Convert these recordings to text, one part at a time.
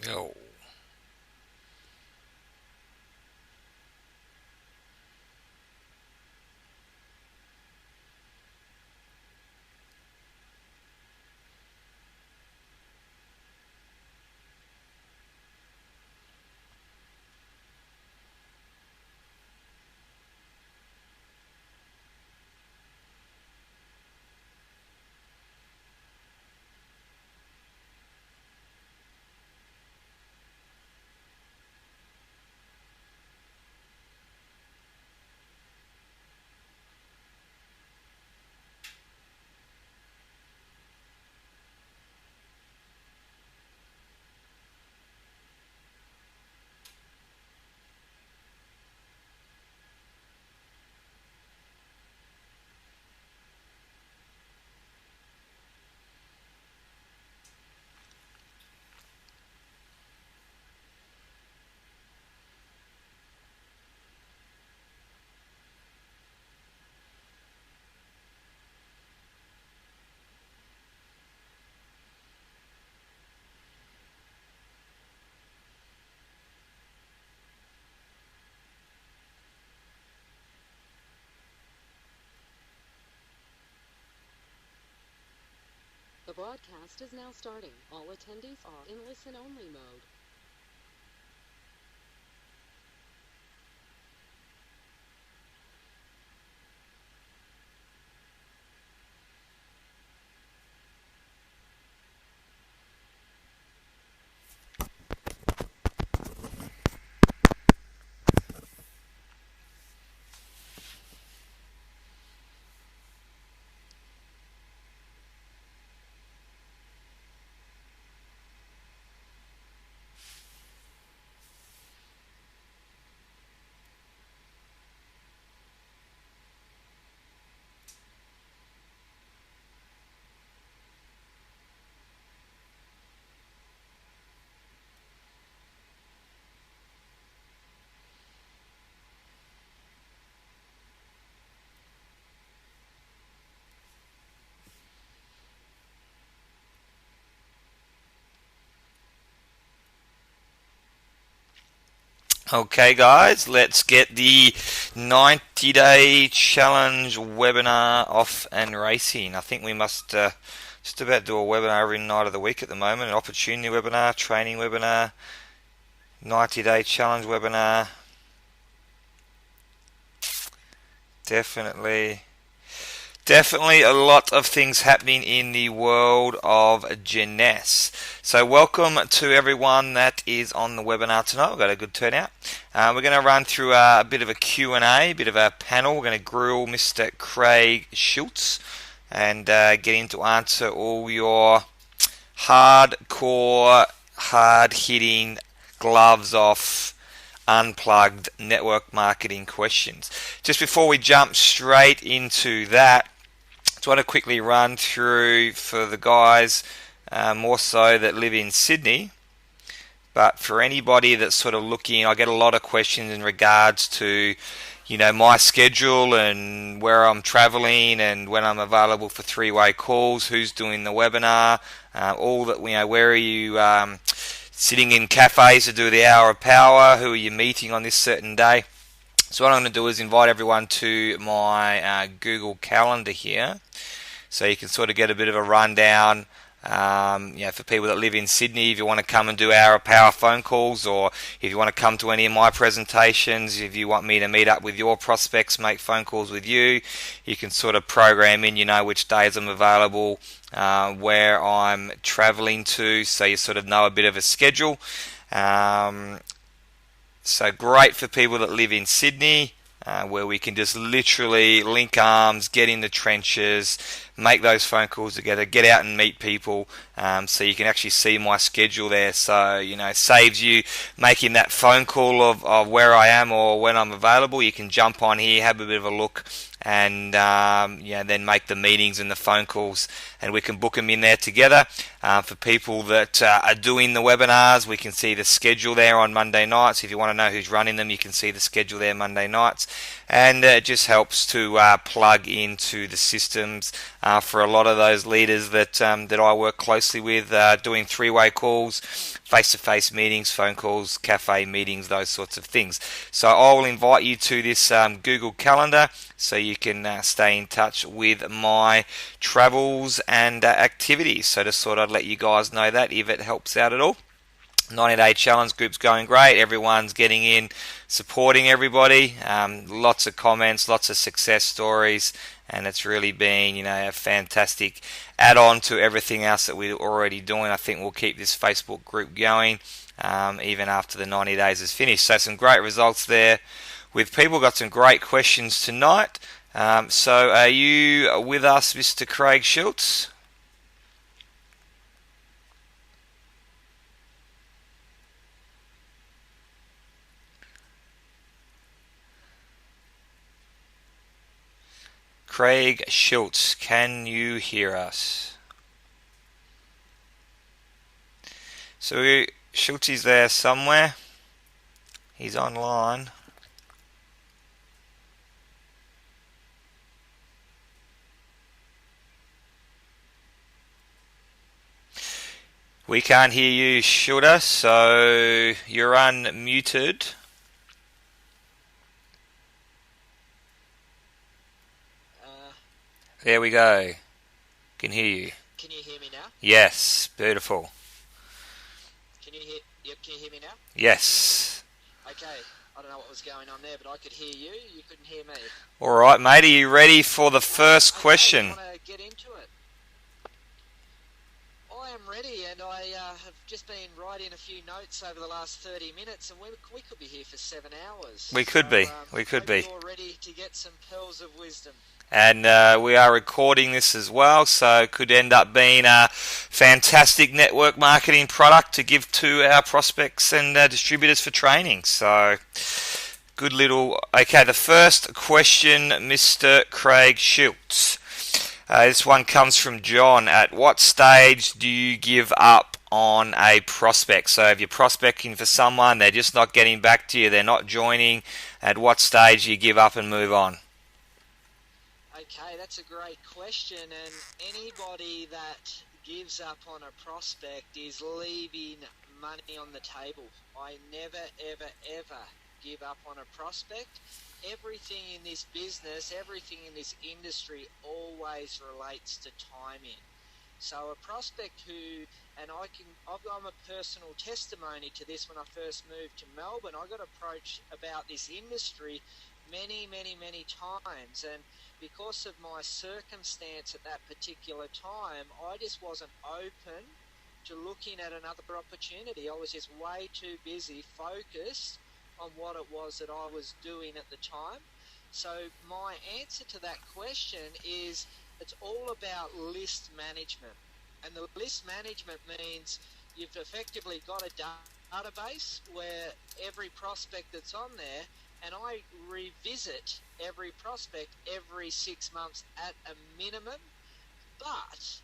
Oh. The broadcast is now starting. All attendees are in listen-only mode. Okay, guys, let's get the 90-day challenge webinar off and racing. I think we must just about do a webinar every night of the week at the moment. An opportunity webinar, training webinar, 90-day challenge webinar. Definitely. Definitely a lot of things happening in the world of Jeunesse. So welcome to everyone that is on the webinar tonight. We've got a good turnout. We're going to run through a bit of a Q&A, a bit of a panel. We're going to grill Mr. Craig Schulze and get him to answer all your hardcore, hard-hitting, gloves off, unplugged network marketing questions. Just before we jump straight into that, just want to quickly run through for the guys more so that live in Sydney, but for anybody that's sort of looking, I get a lot of questions in regards to my schedule and where I'm traveling and when I'm available for three-way calls, who's doing the webinar, all that, where are you sitting in cafes to do the hour of power, who are you meeting on this certain day. So what I'm going to do is invite everyone to my Google Calendar here, so you can sort of get a bit of a rundown. For people that live in Sydney, if you want to come and do hour of power phone calls, or if you want to come to any of my presentations, if you want me to meet up with your prospects, make phone calls with you, you can sort of program in, which days I'm available, where I'm traveling to, so you sort of know a bit of a schedule. So great for people that live in Sydney, where we can just literally link arms, get in the trenches, make those phone calls together, get out and meet people, so you can actually see my schedule there. So, saves you making that phone call of where I am or when I'm available. You can jump on here, have a bit of a look, and then make the meetings and the phone calls, and we can book them in there together. For people that are doing the webinars, we can see the schedule there on Monday nights. If you want to know who's running them, you can see the schedule there Monday nights, and it just helps to plug into the systems for a lot of those leaders that I work closely with, doing three-way calls, face-to-face meetings, phone calls, cafe meetings, those sorts of things. So I will invite you to this Google Calendar so you can stay in touch with my travels and activities. So just thought I'd let you guys know that if it helps out at all. 90-day challenge group's going great. Everyone's getting in, supporting everybody. Lots of comments, lots of success stories, and it's really been, a fantastic add-on to everything else that we're already doing. I think we'll keep this Facebook group going even after the 90 days is finished. So some great results there with people. Got some great questions tonight. So are you with us, Mr. Craig Schulze? Craig Schulze, can you hear us? So Schulze is there somewhere. He's online. We can't hear you, Schulze, so you're unmuted. There we go. Can hear you. Can you hear me now? Yes, beautiful. Can you hear me now? Yes. Okay. I don't know what was going on there, but I could hear you. You couldn't hear me. All right, mate. Are you ready for the first question? I want to get into it. I am ready, and I have just been writing a few notes over the last 30 minutes, and we could be here for 7 hours. We could be. We could be. You're ready to get some pearls of wisdom. And we are recording this as well, so it could end up being a fantastic network marketing product to give to our prospects and distributors for training. So, good little... Okay, the first question, Mr. Craig Schulze. This one comes from John. At what stage do you give up on a prospect? So if you're prospecting for someone, they're just not getting back to you, they're not joining, at what stage do you give up and move on? Okay, that's a great question, and anybody that gives up on a prospect is leaving money on the table. I never, ever, ever give up on a prospect. Everything in this business, everything in this industry always relates to timing. So a prospect who, and I'm a personal testimony to this. When I first moved to Melbourne, I got approached about this industry many, many, many times, and because of my circumstance at that particular time, I just wasn't open to looking at another opportunity. I was just way too busy, focused on what it was that I was doing at the time. So my answer to that question is it's all about list management. And the list management means you've effectively got a database where every prospect that's on there, and I revisit every prospect every 6 months at a minimum. But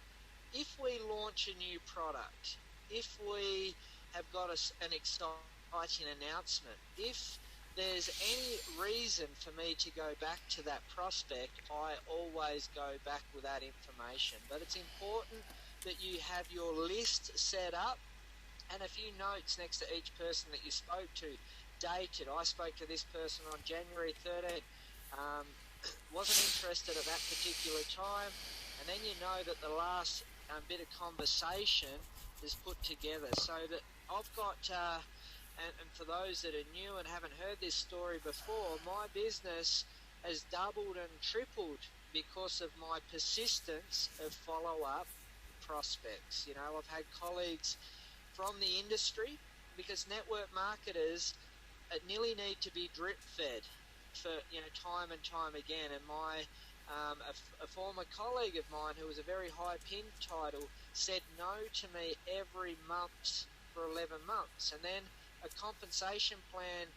if we launch a new product, if we have got an exciting announcement, if there's any reason for me to go back to that prospect, I always go back with that information. But it's important that you have your list set up and a few notes next to each person that you spoke to. Dated. I spoke to this person on January 13th. Wasn't interested at that particular time, and then you know that the last bit of conversation is put together. So that I've got, and for those that are new and haven't heard this story before, my business has doubled and tripled because of my persistence of follow-up prospects. I've had colleagues from the industry, because network marketers nearly need to be drip fed for time and time again. And my a former colleague of mine who was a very high pin title said no to me every month for 11 months, and then a compensation plan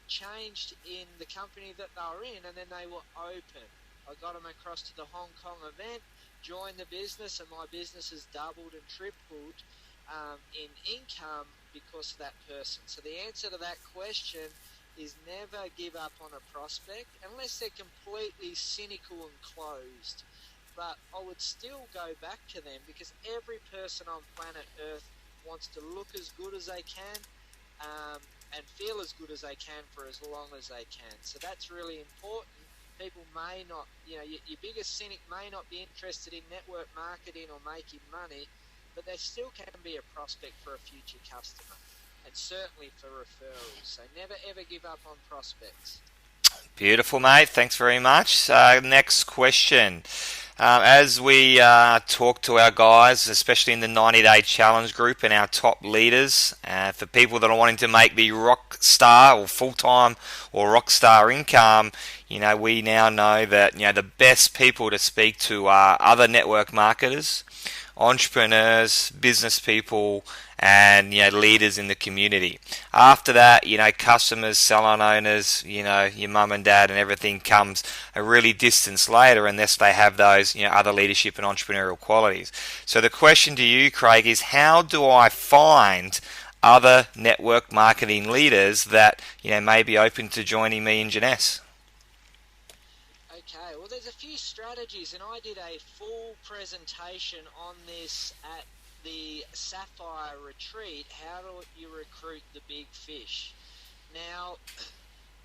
changed in the company that they were in, and then they were open. I got them across to the Hong Kong event, joined the business, and my business has doubled and tripled in income because of that person. So the answer to that question is never give up on a prospect unless they're completely cynical and closed. But I would still go back to them, because every person on planet Earth wants to look as good as they can, and feel as good as they can for as long as they can. So that's really important. People may not, your biggest cynic may not be interested in network marketing or making money, but they still can be a prospect for a future customer, and certainly for referrals. So never ever give up on prospects. Beautiful, mate. Thanks very much. Next question. As we talk to our guys, especially in the 90-day challenge group and our top leaders, for people that are wanting to make the rock star or full-time or rock star income, we now know that the best people to speak to are other network marketers, entrepreneurs, business people, and leaders in the community. After that, customers, salon owners, your mum and dad, and everything comes a really distance later, unless they have those other leadership and entrepreneurial qualities. So the question to you, Craig, is how do I find other network marketing leaders that may be open to joining me in Jeunesse? Okay, well, there's a few strategies, and I did a full presentation on this at the Sapphire Retreat, how do you recruit the big fish. Now,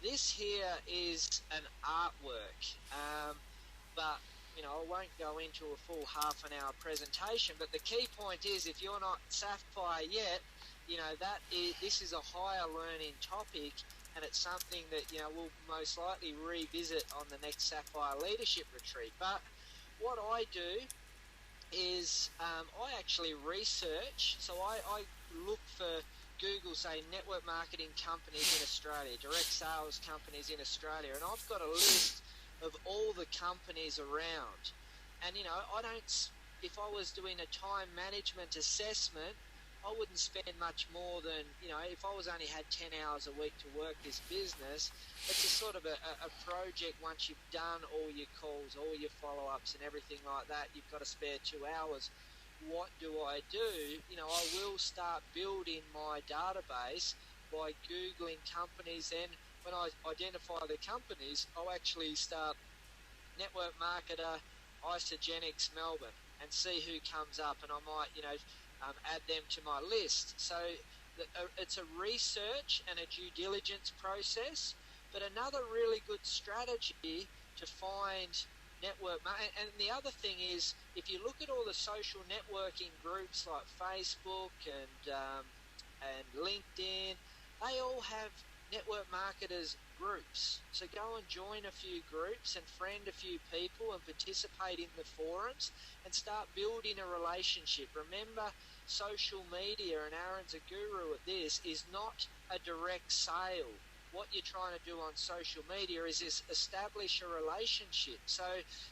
this here is an artwork, but I won't go into a full half an hour presentation, but the key point is, if you're not Sapphire yet, this is a higher learning topic, and it's something that we'll most likely revisit on the next Sapphire Leadership Retreat. But what I do is I actually research. So I look for Google, say, network marketing companies in Australia, direct sales companies in Australia, and I've got a list of all the companies around. And I don't. If I was doing a time management assessment, I wouldn't spend much more than, if I was only had 10 hours a week to work this business, it's a sort of a project. Once you've done all your calls, all your follow-ups and everything like that, you've got to spare 2 hours. What do? I will start building my database by Googling companies. Then when I identify the companies, I'll actually start network marketer Isogenics Melbourne and see who comes up, and I might, add them to my list. So it's a research and a due diligence process. But another really good strategy to find network, and the other thing is, if you look at all the social networking groups like Facebook and LinkedIn, they all have network marketers groups. So go and join a few groups and friend a few people and participate in the forums and start building a relationship. Remember, social media, and Aaron's a guru at this, is not a direct sale. What you're trying to do on social media is establish a relationship. So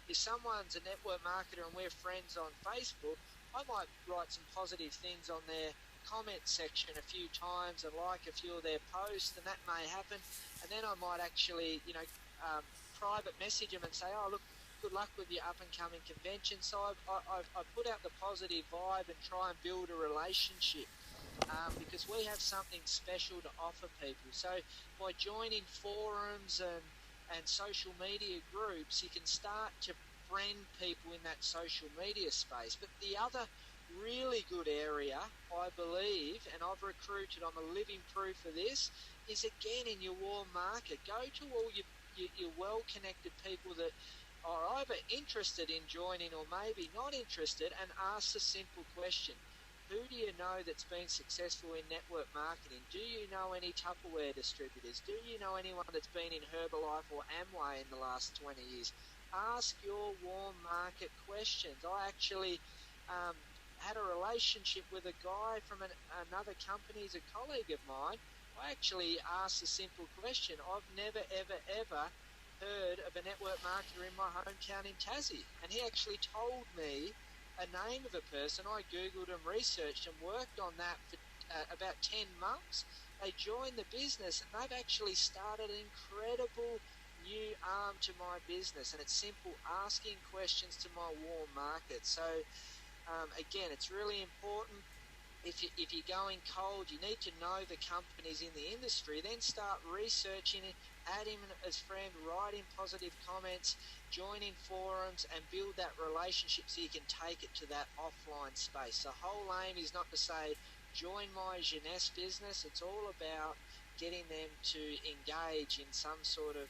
if someone's a network marketer and we're friends on Facebook, I might write some positive things on their comment section a few times and like a few of their posts, and that may happen. And then I might actually, private message them and say, oh, look, good luck with your up-and-coming convention. So I put out the positive vibe and try and build a relationship, because we have something special to offer people. So by joining forums and social media groups, you can start to friend people in that social media space. But the other really good area, I believe, and I've recruited, I'm a living proof of this, is again in your warm market. Go to all your well-connected people that are either interested in joining or maybe not interested, and ask the simple question: who do you know that's been successful in network marketing? Do you know any Tupperware distributors? Do you know anyone that's been in Herbalife or Amway in the last 20 years? Ask your warm market questions. I actually had a relationship with a guy from another company, he's a colleague of mine. I actually asked a simple question: I've never, ever, ever heard of a network marketer in my hometown in Tassie. And he actually told me a name of a person. I Googled and researched and worked on that for about 10 months. They joined the business, and they've actually started an incredible new arm to my business. And it's simple, asking questions to my warm market. So again, it's really important. If you're going cold, you need to know the companies in the industry. Then start researching it, add him as friend, write him positive comments, join in forums, and build that relationship so you can take it to that offline space. The whole aim is not to say join my jeunesse business. It's all about getting them to engage in some sort of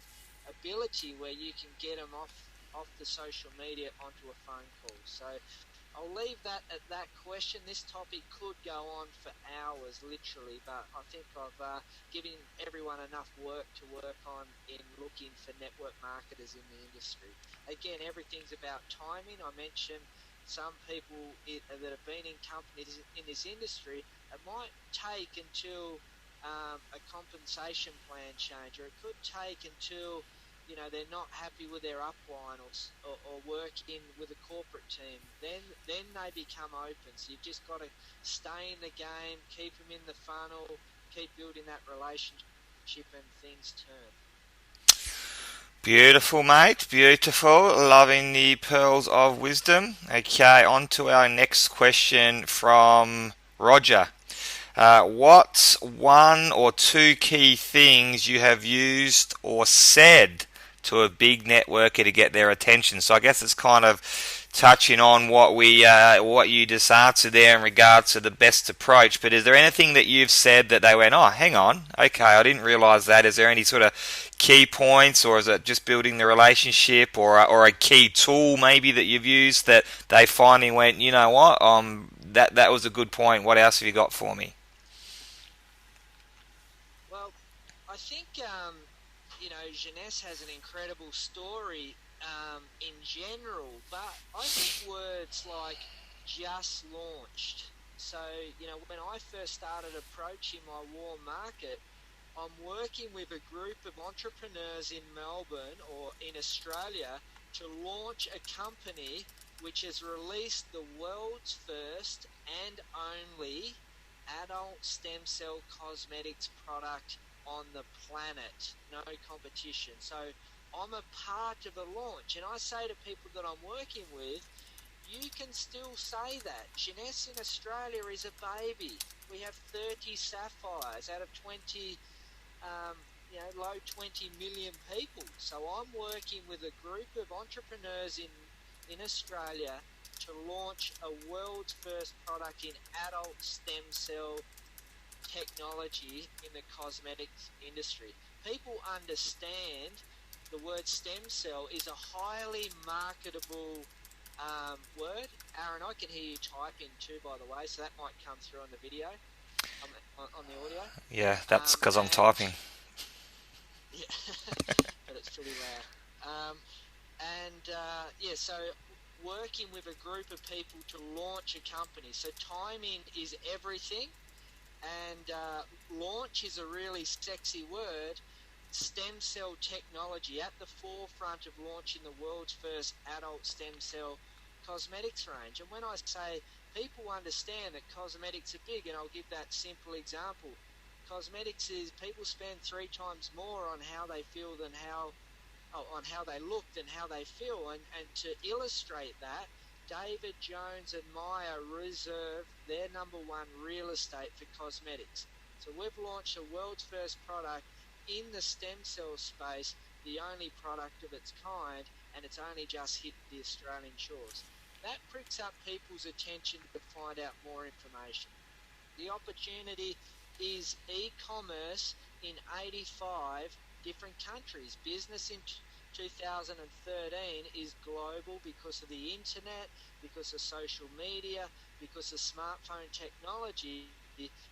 ability where you can get them off the social media onto a phone call. So I'll leave that at that question. This topic could go on for hours, literally, but I think I've given everyone enough work to work on in looking for network marketers in the industry. Again, everything's about timing. I mentioned some people that have been in companies in this industry, it might take until a compensation plan change, or it could take until they're not happy with their upline or working with a corporate team. Then they become open. So you've just got to stay in the game, keep them in the funnel, keep building that relationship, and things turn. Beautiful, mate. Beautiful. Loving the pearls of wisdom. Okay, on to our next question from Roger. What's one or two key things you have used or said to a big networker to get their attention? So I guess it's kind of touching on what you just answered there in regards to the best approach. But is there anything that you've said that they went, oh, hang on, okay, I didn't realise that? Is there any sort of key points, or is it just building the relationship, or a key tool maybe that you've used that they finally went, you know what, that was a good point. What else have you got for me? Well, I think jeunesse has an incredible story in general, but I think words like just launched. So, when I first started approaching my warm market, I'm working with a group of entrepreneurs in Melbourne or in Australia to launch a company which has released the world's first and only adult stem cell cosmetics product on the planet. No competition. So I'm a part of a launch, and I say to people that I'm working with, you can still say that. Jeunesse in Australia is a baby. We have 30 sapphires out of 20, low 20 million people. So I'm working with a group of entrepreneurs in Australia to launch a world's first product in adult stem cell technology in the cosmetics industry. People understand the word stem cell is a highly marketable word. Aaron, I can hear you typing too, by the way, so that might come through on the video, on the audio. Yeah, that's because I'm typing. Yeah, but it's pretty loud. So working with a group of people to launch a company. So timing is everything, and launch is a really sexy word. Stem cell technology at the forefront of launching the world's first adult stem cell cosmetics range. And when I say people understand that cosmetics are big, and I'll give that simple example. Cosmetics is people spend 3 times more on how they feel than on how they look than how they feel. And to illustrate that, David Jones and Maya reserve their number 1 real estate for cosmetics. So we've launched a world's first product in the stem cell space, the only product of its kind, and it's only just hit the Australian shores. That pricks up people's attention to find out more information. The opportunity is e-commerce in 85 different countries. Business in 2013 is global because of the internet, because of social media, because of smartphone technology.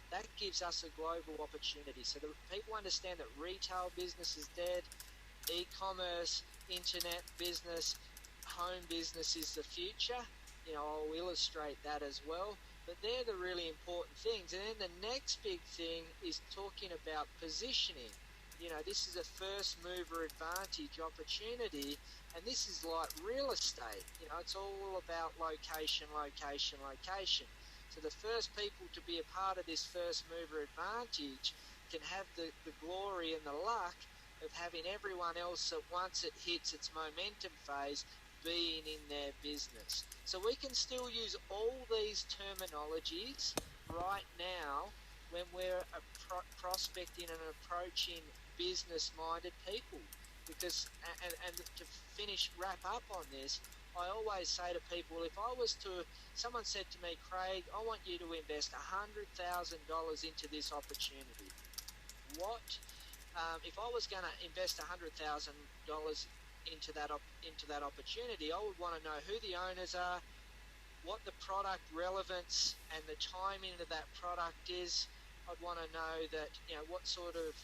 That gives us a global opportunity. So the people understand that retail business is dead, e-commerce, internet business, home business is the future. I'll illustrate that as well. But they're the really important things. And then the next big thing is talking about positioning. This is a first mover advantage opportunity, and this is like real estate. It's all about location, location, location. So the first people to be a part of this first mover advantage can have the glory and the luck of having everyone else that once it hits its momentum phase being in their business. So we can still use all these terminologies right now when we're prospecting and approaching business-minded people. Because, and to wrap up on this, I always say to people, someone said to me, Craig, I want you to invest $100,000 into this opportunity. If I was going to invest $100,000 into that opportunity, I would want to know who the owners are, what the product relevance and the timing of that product is. I'd want to know that, what sort of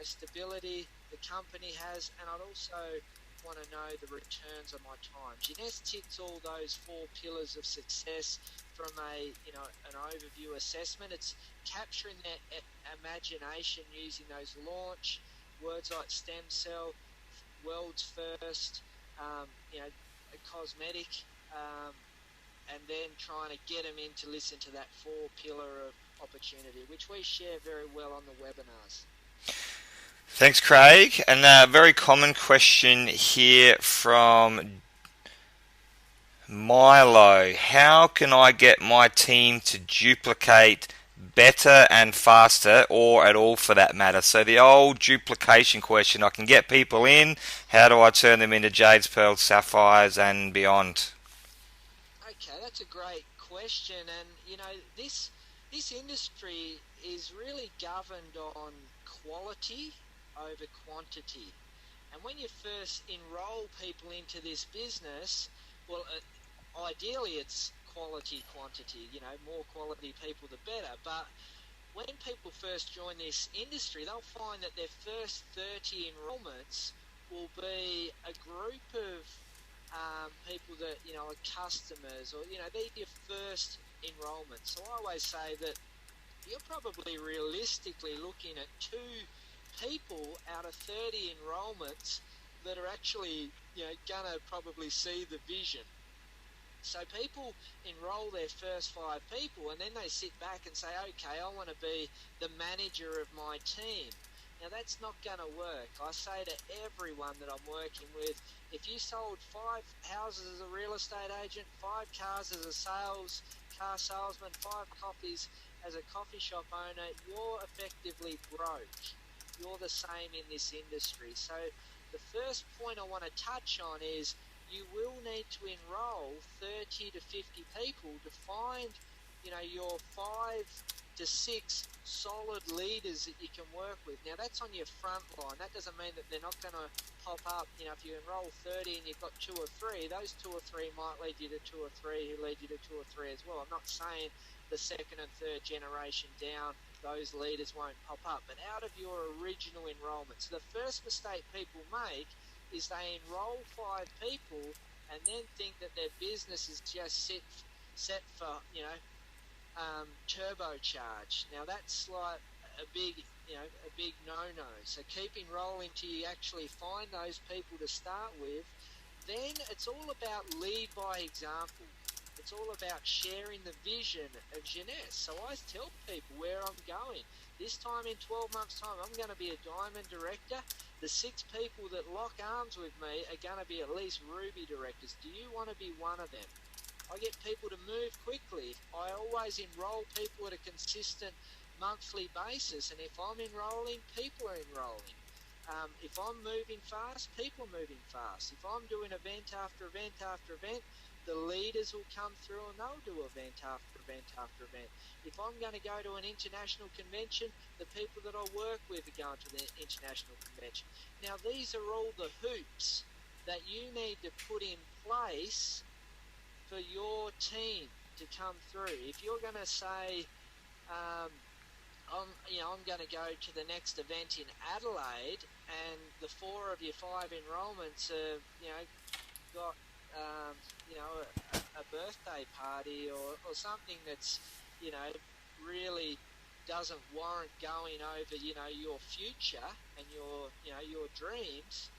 stability the company has, and I'd also want to know the returns on my time. Jeunesse ticks all those 4 pillars of success from an overview assessment. It's capturing their imagination using those launch words like stem cell, world's first, a cosmetic, and then trying to get them in to listen to that 4 pillar of opportunity, which we share very well on the webinars. Thanks, Craig. And a very common question here from Milo. How can I get my team to duplicate better and faster, or at all for that matter? So the old duplication question, I can get people in, how do I turn them into jades, pearls, sapphires and beyond? Okay, that's a great question, and this industry is really governed on quality over quantity. And when you first enroll people into this business, well, ideally it's quality quantity, more quality people the better. But when people first join this industry, they'll find that their first 30 enrollments will be a group of people that are customers, or they're your first enrollment. So I always say that you're probably realistically looking at 2 people out of 30 enrollments that are actually gonna probably see the vision. So people enroll their first 5 people, and then they sit back and say, okay, I want to be the manager of my team. Now that's not going to work. I say to everyone that I'm working with, if you sold 5 houses as a real estate agent, 5 cars as a car salesman, 5 coffees as a coffee shop owner, you're effectively broke. You're the same in this industry. So the first point I want to touch on is you will need to enroll 30 to 50 people to find, your 5 to 6 solid leaders that you can work with. Now that's on your front line. That doesn't mean that they're not going to pop up. If you enroll 30 and you've got 2 or 3, those 2 or 3 might lead you to 2 or 3 who lead you to 2 or 3 as well. I'm not saying the second and third generation down, those leaders won't pop up. But out of your original enrollment, so the first mistake people make is they enroll 5 people and then think that their business is just set for, turbocharge. Now that's like a big no-no. So keep enrolling till you actually find those people to start with. Then it's all about lead by example. It's all about sharing the vision of Jeunesse. So I tell people where I'm going. This time in 12 months' time, I'm going to be a diamond director. The 6 people that lock arms with me are going to be at least ruby directors. Do you want to be one of them? I get people to move quickly. I always enroll people at a consistent monthly basis, and if I'm enrolling, people are enrolling. If I'm moving fast, people are moving fast. If I'm doing event after event after event, the leaders will come through and they'll do event after event after event. If I'm going to go to an international convention, the people that I work with are going to the international convention. Now, these are all the hoops that you need to put in place for your team to come through. If you're going to say, I'm going to go to the next event in Adelaide, and the 4 of your 5 enrollments have, got a birthday party or something that's, really doesn't warrant going over, your future and your dreams,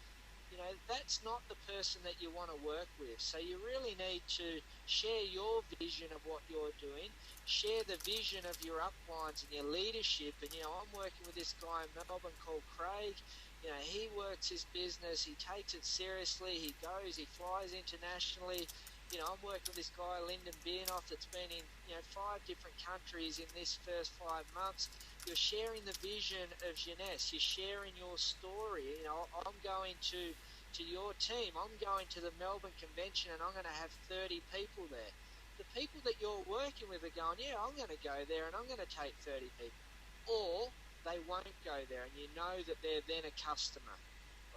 that's not the person that you want to work with. So you really need to share your vision of what you're doing, share the vision of your uplines and your leadership. And, I'm working with this guy in Melbourne called Craig. He works his business, he takes it seriously, he flies internationally. I'm working with this guy, Lyndon Bienoff, that's been in, 5 different countries in this first 5 months. You're sharing the vision of Jeunesse. You're sharing your story. I'm going to to your team, I'm going to the Melbourne Convention and I'm going to have 30 people there. The people that you're working with are going, yeah, I'm going to go there and I'm going to take 30 people. Or they won't go there, and you know that they're then a customer.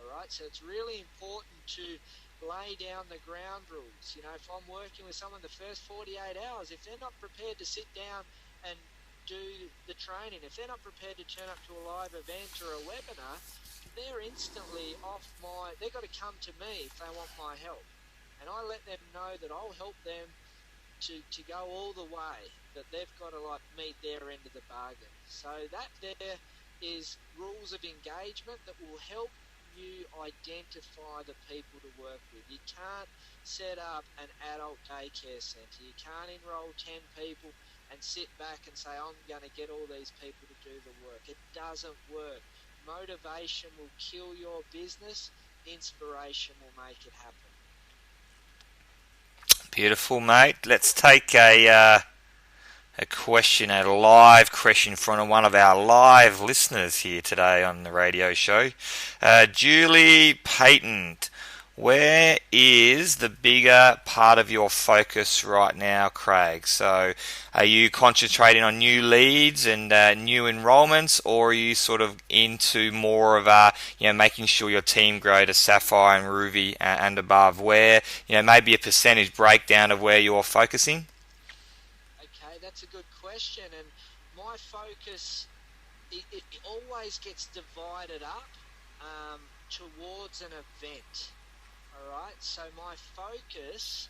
All right, so it's really important to lay down the ground rules. You know, if I'm working with someone the first 48 hours, if they're not prepared to sit down and do the training, if they're not prepared to turn up to a live event or a webinar, they're instantly off they've got to come to me if they want my help. And I let them know that I'll help them to go all the way, that they've got to meet their end of the bargain. So that there is rules of engagement that will help you identify the people to work with. You can't set up an adult daycare centre. You can't enrol 10 people and sit back and say, I'm going to get all these people to do the work. It doesn't work. Motivation will kill your business. Inspiration will make it happen. Beautiful, mate. Let's take a question, a live question from one of our live listeners here today on the radio show. Julie Payton, where is the bigger part of your focus right now, Craig? So are you concentrating on new leads and new enrollments, or are you sort of into more of making sure your team grow to Sapphire and Ruby and above? Where, maybe a percentage breakdown of where you're focusing? Okay, that's a good question, and my focus, it always gets divided up towards an event. All right, so my focus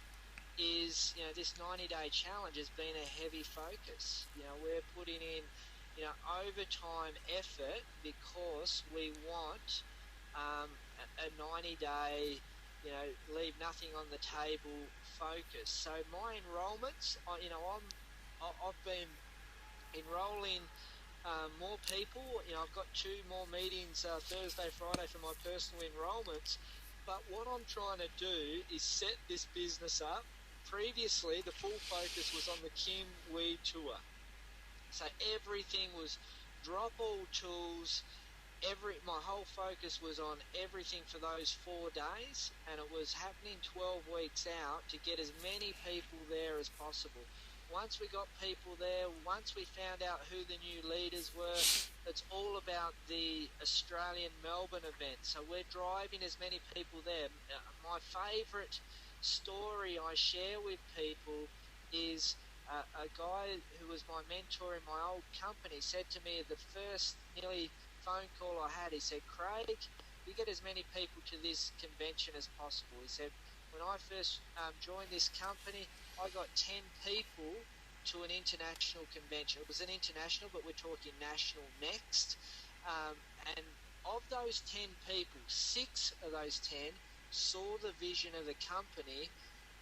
is, this 90-day challenge has been a heavy focus. We're putting in, overtime effort because we want a 90-day, leave nothing on the table focus. So my enrollments, I've been enrolling more people. I've got 2 more meetings Thursday, Friday for my personal enrollments. But what I'm trying to do is set this business up. Previously, the full focus was on the Kim Wee Tour. So everything was drop all tools. My whole focus was on everything for those 4 days, and it was happening 12 weeks out to get as many people there as possible. Once we got people there, once we found out who the new leaders were, it's all about the Australian Melbourne event. So we're driving as many people there. My favourite story I share with people is a guy who was my mentor in my old company said to me at the first nearly phone call I had, he said, Craig, you get as many people to this convention as possible. He said, when I first joined this company, I got 10 people to an international convention. It was an international, but we're talking national next. And of those 10 people, 6 of those 10 saw the vision of the company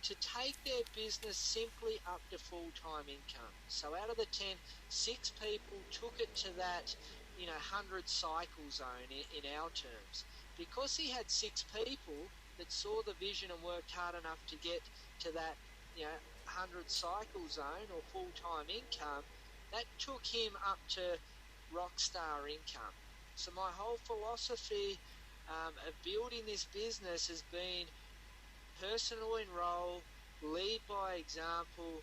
to take their business simply up to full-time income. So out of the 10, 6 people took it to that 100 cycle zone in our terms. Because he had 6 people that saw the vision and worked hard enough to get to that 100 cycle zone or full-time income, that took him up to rockstar income. So my whole philosophy of building this business has been personal enroll, lead by example,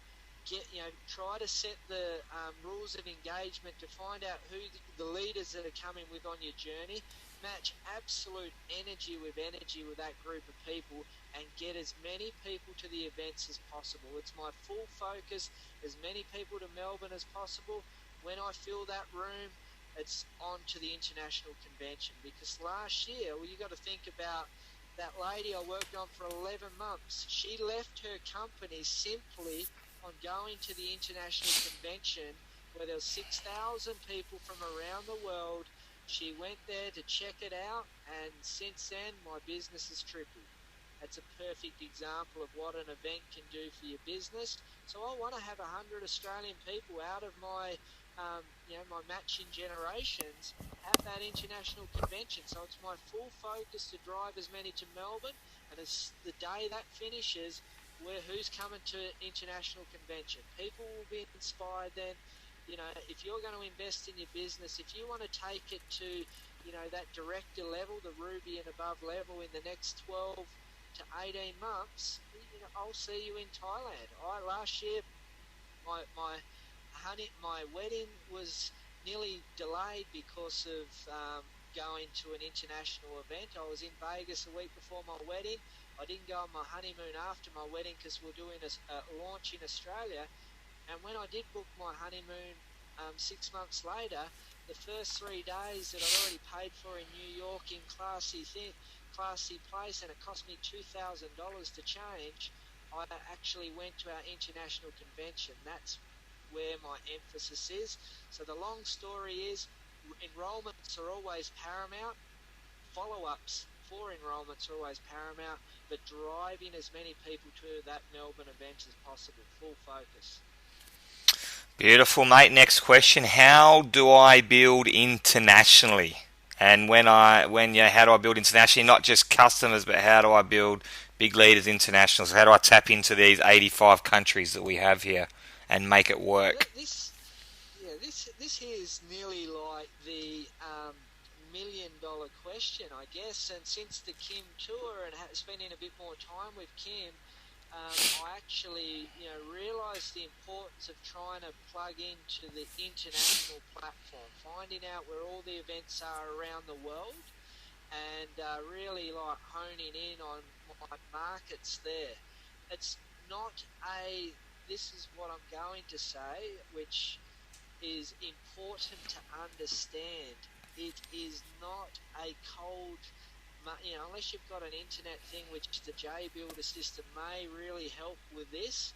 try to set the rules of engagement to find out who the leaders that are coming with on your journey, match absolute energy with that group of people, and get as many people to the events as possible. It's my full focus, as many people to Melbourne as possible. When I fill that room, it's on to the international convention. Because last year, you got to think about that lady I worked on for 11 months. She left her company simply on going to the international convention where there was 6,000 people from around the world. She went there to check it out, and since then, my business has tripled. That's a perfect example of what an event can do for your business. So I want to have 100 Australian people out of my, my matching generations have that international convention. So it's my full focus to drive as many to Melbourne, and as the day that finishes, who's coming to international convention. People will be inspired then. If you're going to invest in your business, if you want to take it to that director level, the ruby and above level in the next 12 to 18 months, I'll see you in Thailand. Last year, my wedding was nearly delayed because of going to an international event. I was in Vegas a week before my wedding. I didn't go on my honeymoon after my wedding because we're doing a launch in Australia. And when I did book my honeymoon 6 months later, the first 3 days that I'd already paid for in New York in classy place, and it cost me $2,000 to change, I actually went to our international convention. That's where my emphasis is. So the long story is, enrollments are always paramount. Follow-ups for enrollments are always paramount, but driving as many people to that Melbourne event as possible. Full focus. Beautiful, mate. Next question: how do I build internationally? And how do I build internationally? Not just customers, but how do I build big leaders international? So how do I tap into these 85 countries that we have here and make it work? This here is nearly like the $1 million question, I guess. And since the Kim tour and spending a bit more time with Kim, I actually, realised the importance of trying to plug into the international platform, finding out where all the events are around the world, and really like honing in on my markets there. It's not this is what I'm going to say, which is important to understand. It is not a cold, unless you've got an internet thing, which the J-Builder system may really help with this,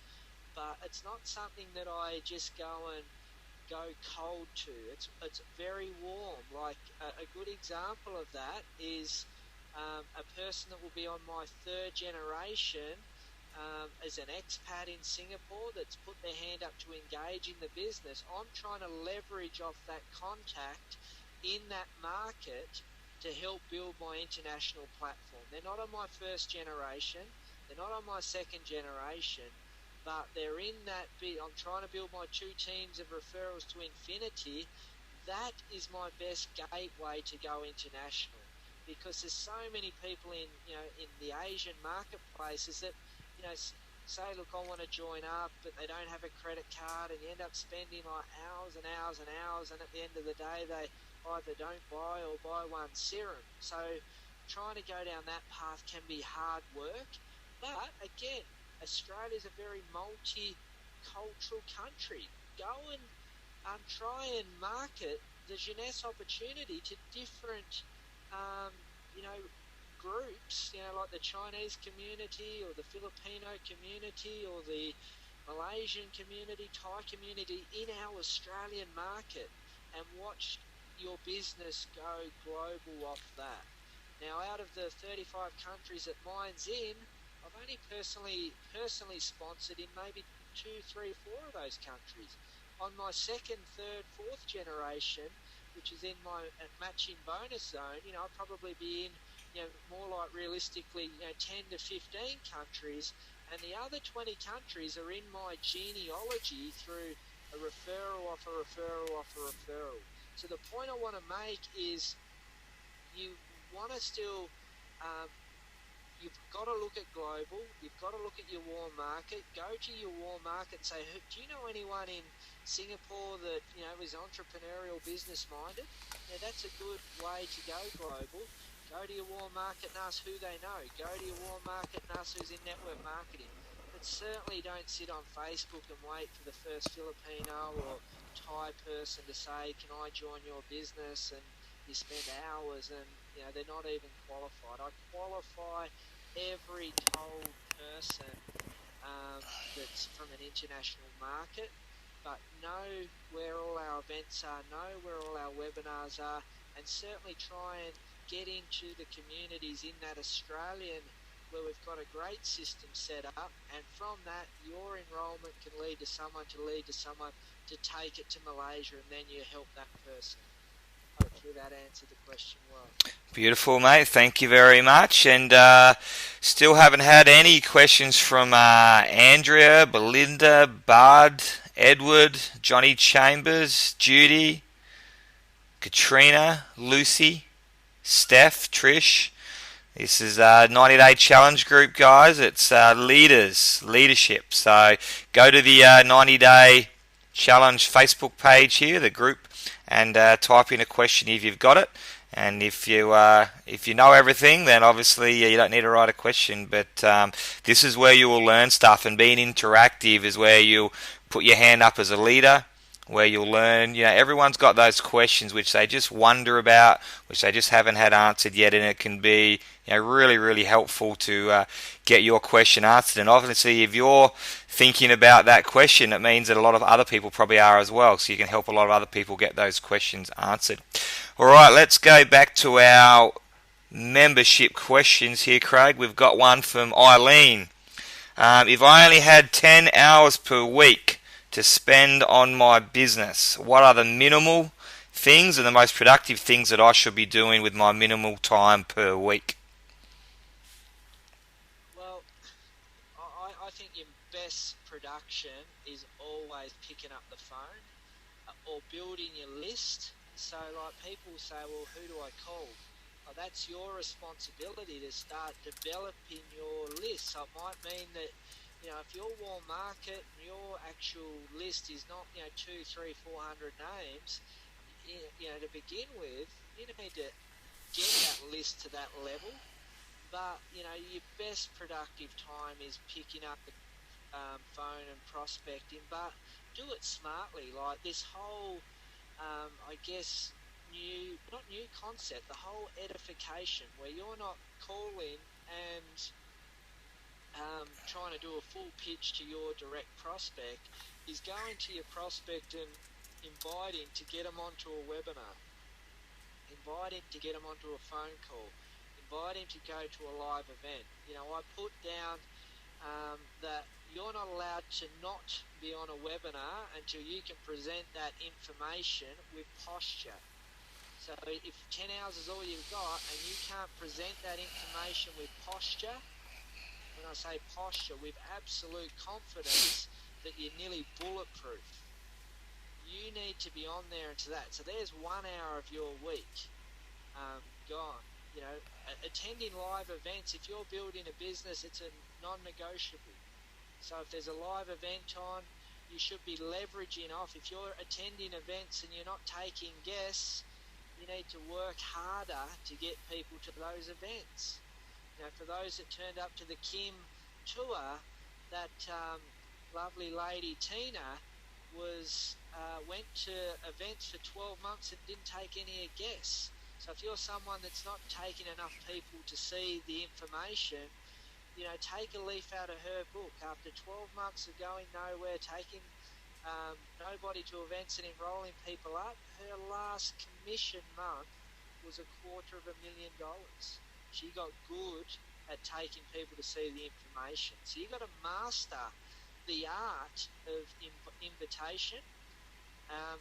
but it's not something that I just go cold to. It's very warm. Like a good example of that is a person that will be on my third generation as an expat in Singapore that's put their hand up to engage in the business. I'm trying to leverage off that contact in that market to help build my international platform. They're not on my first generation, they're not on my second generation, but they're in that bit. I'm trying to build my 2 teams of referrals to infinity. That is my best gateway to go international, because there's so many people in the Asian marketplaces that say, look, I want to join up, but they don't have a credit card, and you end up spending like hours and hours and hours, and at the end of the day they either don't buy or buy one serum. So trying to go down that path can be hard work. But again, Australia's a very multicultural country. Go and try and market the jeunesse opportunity to different groups, like the Chinese community or the Filipino community or the Malaysian community, Thai community in our Australian market, and watch your business go global off that. Now, out of the 35 countries that mine's in, I've only personally sponsored in maybe 2, 3, 4 of those countries. On my second, third, fourth generation, which is in my matching bonus zone, I'll probably be in more like realistically 10 to 15 countries, and the other 20 countries are in my genealogy through a referral off a referral off a referral. So the point I want to make is you want to still you've got to look at global, you've got to look at your warm market, go to your warm market and say, do you know anyone in Singapore that is entrepreneurial, business minded? That's a good way to go global. Go to your warm market and ask who they know. Go to your warm market and ask who's in network marketing. But certainly don't sit on Facebook and wait for the first Filipino or Thai person to say, can I join your business? And you spend hours and they're not even qualified. I qualify every told person that's from an international market, but know where all our events are, know where all our webinars are, and certainly try and get into the communities in that Australian where we've got a great system set up, and from that your enrolment can lead to someone to take it to Malaysia, and then you help that person. Hopefully that answered the question well. Beautiful, mate. Thank you very much. And still haven't had any questions from Andrea, Belinda, Bard, Edward, Johnny Chambers, Judy, Katrina, Lucy. Steph, Trish. This is a 90-day challenge group, guys. It's leadership. So go to the 90-day challenge Facebook page here, the group, and type in a question if you've got it. And if you know everything, then obviously you don't need to write a question. But this is where you will learn stuff, and being interactive is where you put your hand up as a leader, where you'll learn. Everyone's got those questions which they just wonder about, which they just haven't had answered yet, and it can be really, really helpful to get your question answered. And obviously, if you're thinking about that question, it means that a lot of other people probably are as well, so you can help a lot of other people get those questions answered. All right, let's go back to our membership questions here, Craig. We've got one from Eileen. If I only had 10 hours per week to spend on my business, what are the minimal things and the most productive things that I should be doing with my minimal time per week? Well, I think your best production is always picking up the phone or building your list. So like people say, well, who do I call? Well, that's your responsibility to start developing your list. So it might mean that, if your warm market, your actual list is not, 200, 300, 400 names, to begin with, you need to get that list to that level. But, your best productive time is picking up the phone and prospecting, but do it smartly. Like this whole, not new concept, the whole edification, where you're not calling and trying to do a full pitch to your direct prospect, is going to your prospect and inviting to get them onto a webinar, inviting to get them onto a phone call, inviting to go to a live event. I put down that you're not allowed to not be on a webinar until you can present that information with posture. So if 10 hours is all you've got and you can't present that information with posture, when I say posture, with absolute confidence that you're nearly bulletproof, you need to be on there into that. So there's 1 hour of your week gone. Attending live events, if you're building a business, it's a non-negotiable. So if there's a live event on, you should be leveraging off. If you're attending events and you're not taking guests, you need to work harder to get people to those events. For those that turned up to the Kim tour, that lovely lady Tina went to events for 12 months and didn't take any guests. So if you're someone that's not taking enough people to see the information, take a leaf out of her book. After 12 months of going nowhere, taking nobody to events and enrolling people up, her last commission month was $250,000. She got good at taking people to see the information. So you've got to master the art of invitation.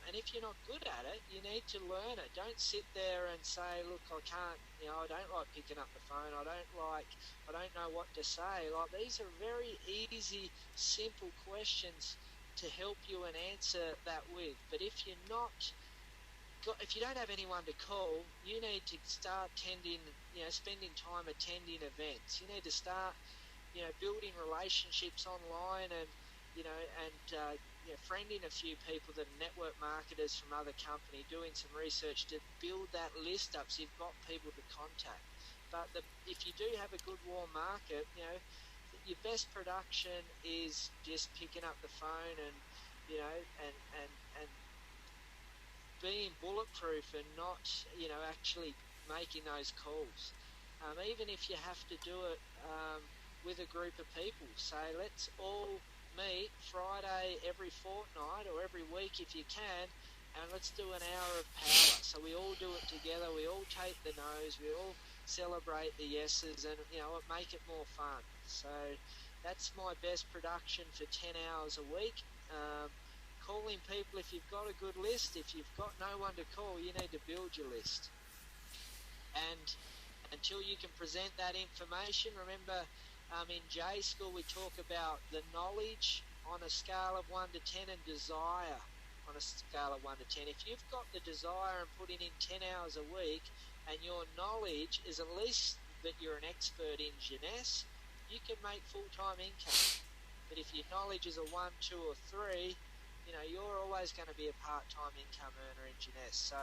And if you're not good at it, you need to learn it. Don't sit there and say, look, I can't, I don't like picking up the phone. I don't know what to say. Like, these are very easy, simple questions to help you and answer that with. But if you don't have anyone to call, you need to start spending time attending events. You need to start, building relationships online and friending a few people that are network marketers from other company, doing some research to build that list up so you've got people to contact. But if you do have a good warm market, your best production is just picking up the phone and being bulletproof and not actually making those calls. Even if you have to do it with a group of people, say let's all meet Friday every fortnight or every week if you can, and let's do an hour of power. So we all do it together, we all take the no's, we all celebrate the yeses, and make it more fun. So that's my best production for 10 hours a week. Calling people if you've got a good list. If you've got no one to call, you need to build your list. And until you can present that information, remember in J School we talk about the knowledge on a scale of 1 to 10 and desire on a scale of 1 to 10. If you've got the desire and putting in 10 hours a week, and your knowledge is at least that you're an expert in jeunesse, you can make full-time income. But if your knowledge is a 1, 2, or 3, you're always going to be a part-time income earner in jeunesse. So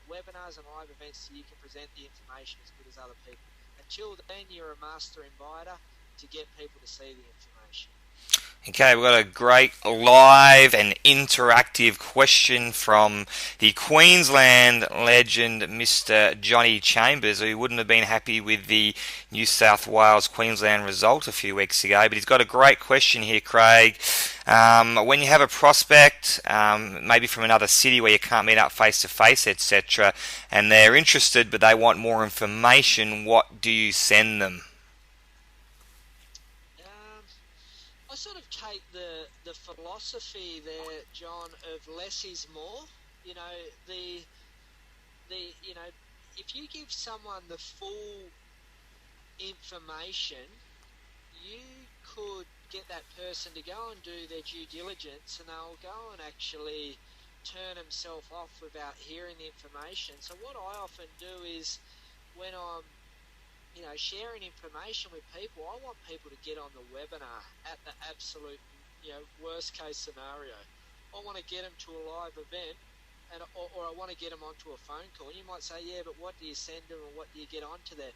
webinars and live events so you can present the information as good as other people. Until then, you're a master inviter to get people to see the information. Okay, we've got a great live and interactive question from the Queensland legend, Mr. Johnny Chambers, who wouldn't have been happy with the New South Wales-Queensland result a few weeks ago. But he's got a great question here, Craig. When you have a prospect, maybe from another city where you can't meet up face-to-face, etc., and they're interested but they want more information, what do you send them? I sort of take the philosophy there, John, of less is more. If you give someone the full information, you could get that person to go and do their due diligence, and they'll go and actually turn themselves off without hearing the information. So what I often do is when I'm sharing information with people, I want people to get on the webinar at the absolute, worst case scenario. I want to get them to a live event, or I want to get them onto a phone call. And you might say, yeah, but what do you send them, or what do you get onto that?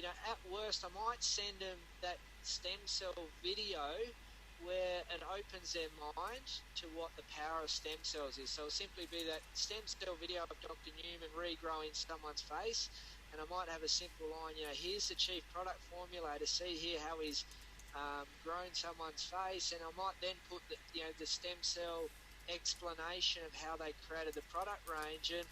At worst, I might send them that stem cell video where it opens their mind to what the power of stem cells is. So it'll simply be that stem cell video of Dr. Newman regrowing someone's face, and I might have a simple line, here's the chief product formulator, see here how he's grown someone's face, and I might then put the stem cell explanation of how they created the product range. And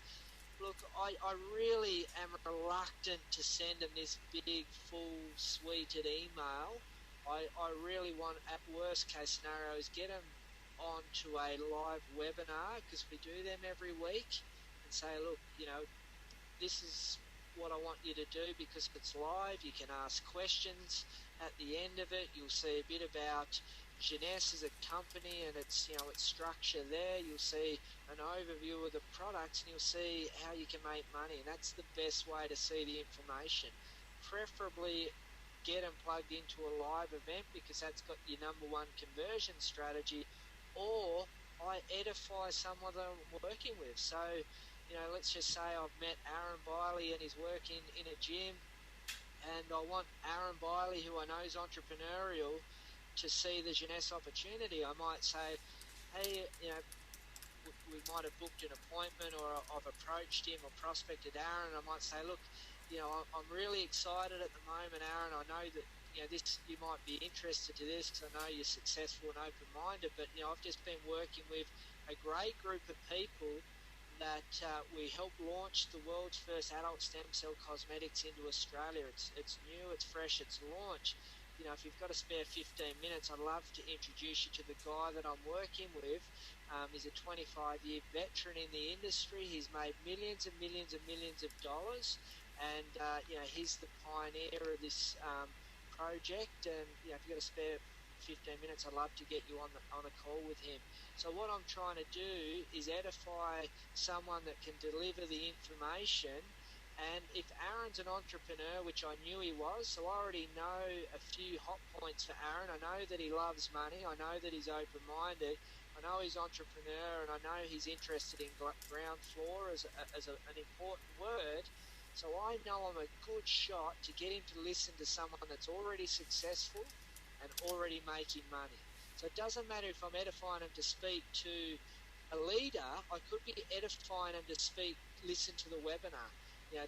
look, I really am reluctant to send them this big, full, suited email. I really want, at worst case scenarios, get them onto a live webinar, because we do them every week, and say, look, this is what I want you to do because it's live. You can ask questions at the end of it. You'll see a bit about jeunesse as a company and its structure there. You'll see an overview of the products, and you'll see how you can make money. And that's the best way to see the information. Preferably get them plugged into a live event, because that's got your number one conversion strategy, or I edify someone that I'm working with. So let's just say I've met Aaron Biley and he's working in a gym, and I want Aaron Biley, who I know is entrepreneurial, to see the jeunesse opportunity. I might say, hey, we might have booked an appointment, or I've approached him or prospected Aaron. I might say, look, I'm really excited at the moment, Aaron. I know that you might be interested to this because I know you're successful and open-minded, but I've just been working with a great group of people that we helped launch the world's first adult stem cell cosmetics into Australia. It's new, it's fresh, it's launched. If you've got a spare 15 minutes, I'd love to introduce you to the guy that I'm working with. He's a 25-year veteran in the industry. He's made millions and millions and millions of dollars, and he's the pioneer of this project. And if you've got a spare 15 minutes, I'd love to get you on a call with him. So what I'm trying to do is edify someone that can deliver the information. And if Aaron's an entrepreneur, which I knew he was, so I already know a few hot points for Aaron. I know that he loves money. I know that he's open-minded. I know he's entrepreneur, and I know he's interested in ground floor as an important word. So I know I'm a good shot to get him to listen to someone that's already successful and already making money. So it doesn't matter if I'm edifying him to speak to a leader. I could be edifying him to listen to the webinar.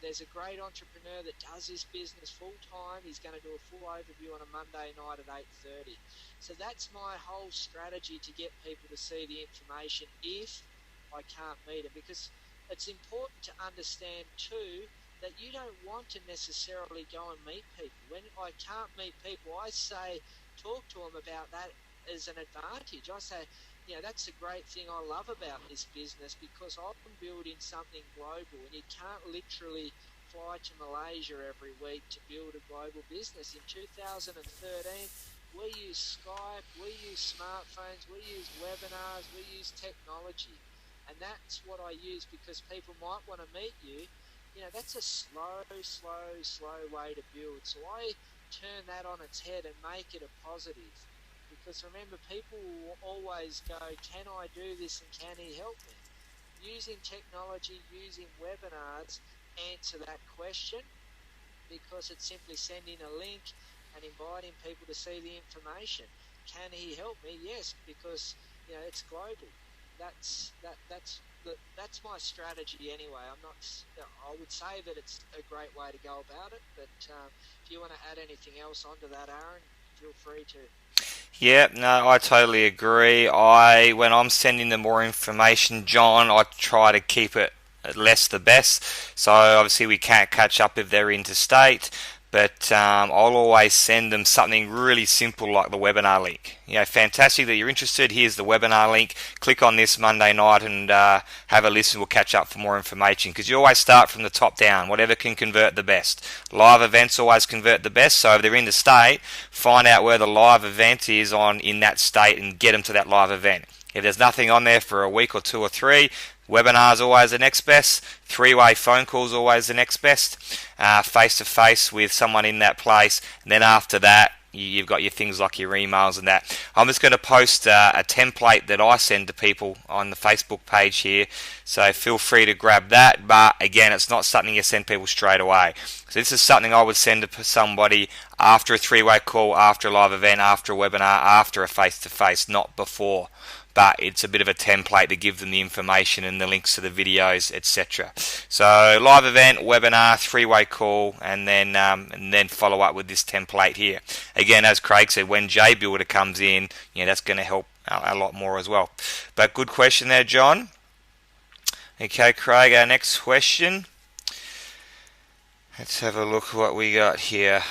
There's a great entrepreneur that does this business full-time. He's going to do a full overview on a Monday night at 8:30. So that's my whole strategy to get people to see the information if I can't meet them, because it's important to understand too that you don't want to necessarily go and meet people. When I can't meet people, I say talk to them about that as an advantage. I say, that's the great thing I love about this business, because I'm building something global, and you can't literally fly to Malaysia every week to build a global business. In 2013, we use Skype, we use smartphones, we use webinars, we use technology. And that's what I use, because people might want to meet you, that's a slow way to build. So I turn that on its head and make it a positive. Because remember, people will always go, can I do this and can he help me? Using technology, using webinars, answer that question, because it's simply sending a link and inviting people to see the information. Can he help me? Yes, because it's global. That's my strategy anyway. I would say that it's a great way to go about it, but if you want to add anything else onto that, Aaron, feel free to. Yeah, no, I totally agree. When I'm sending them more information, John, I try to keep it less the best. So obviously we can't catch up if they're interstate, but I'll always send them something really simple like the webinar link. Fantastic that you're interested. Here's the webinar link. Click on this Monday night and have a listen. We'll catch up for more information, because you always start from the top down. Whatever can convert the best. Live events always convert the best. So if they're interstate, find out where the live event is in that state and get them to that live event. If there's nothing on there for a week or 2 or 3, webinar's always the next best. 3-way phone call's always the next best. Face-to-face with someone in that place. And then after that, you've got your things like your emails and that. I'm just going to post a template that I send to people on the Facebook page here. So feel free to grab that. But again, it's not something you send people straight away. So this is something I would send to somebody after a 3-way call, after a live event, after a webinar, after a face-to-face, not before. But it's a bit of a template to give them the information and the links to the videos, etc. So live event, webinar, 3-way call, and then follow up with this template here. Again, as Craig said, when JBuilder comes in, that's going to help a lot more as well. But good question there, John. Okay, Craig, our next question. Let's have a look at what we got here.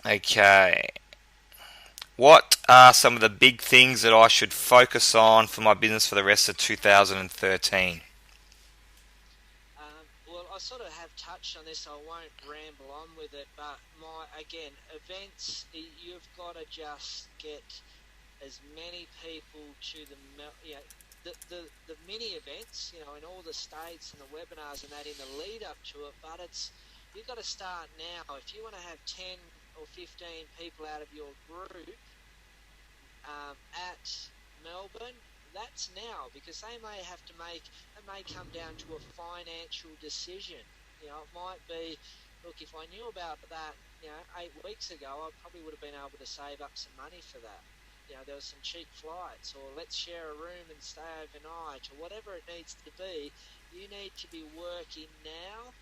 Okay. What are some of the big things that I should focus on for my business for the rest of 2013? Well, I sort of have touched on this, so I won't ramble on with it, but events, you've got to just get as many people to the mini events, in all the states and the webinars and that in the lead up to it, but you've got to start now. If you want to have 10 or 15 people out of your group at Melbourne, that's now, because it may come down to a financial decision. It might be, look, if I knew about that 8 weeks ago, I probably would have been able to save up some money for that. There was some cheap flights, or let's share a room and stay overnight, or whatever it needs to be. You need to be working now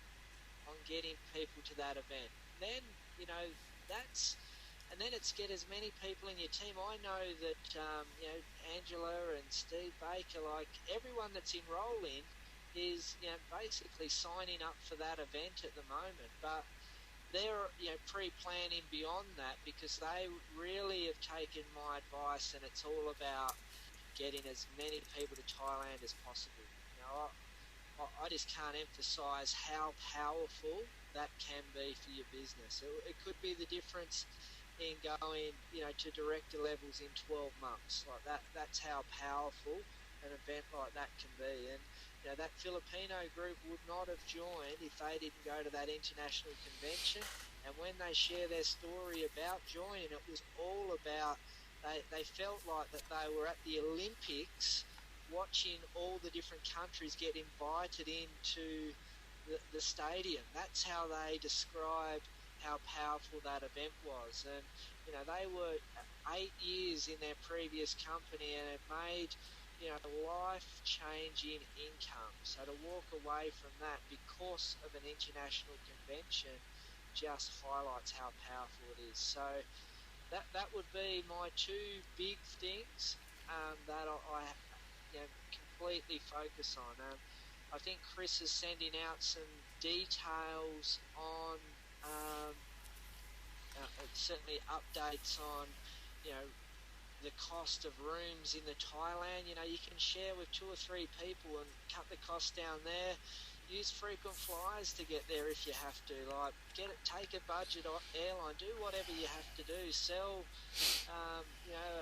on getting people to that event. Then, and then it's get as many people in your team. I know that, Angela and Steve Baker, like everyone that's enrolling is, basically signing up for that event at the moment, but they're, pre-planning beyond that, because they really have taken my advice, and it's all about getting as many people to Thailand as possible. I just can't emphasize how powerful that can be for your business. It could be the difference in going, to director levels in 12 months. Like that's how powerful an event like that can be. And that Filipino group would not have joined if they didn't go to that international convention. And when they share their story about joining, it was all about they felt like that they were at the Olympics, watching all the different countries get invited into the stadium. That's how they described how powerful that event was. And they were 8 years in their previous company, and it made life-changing income. So to walk away from that because of an international convention just highlights how powerful it is. So that would be my 2 big things that I completely focus on. I think Chris is sending out some details on certainly updates on the cost of rooms in the Thailand. You can share with 2 or 3 people and cut the cost down there. Use frequent flyers to get there if you have to. Like, take a budget airline. Do whatever you have to do. Sell,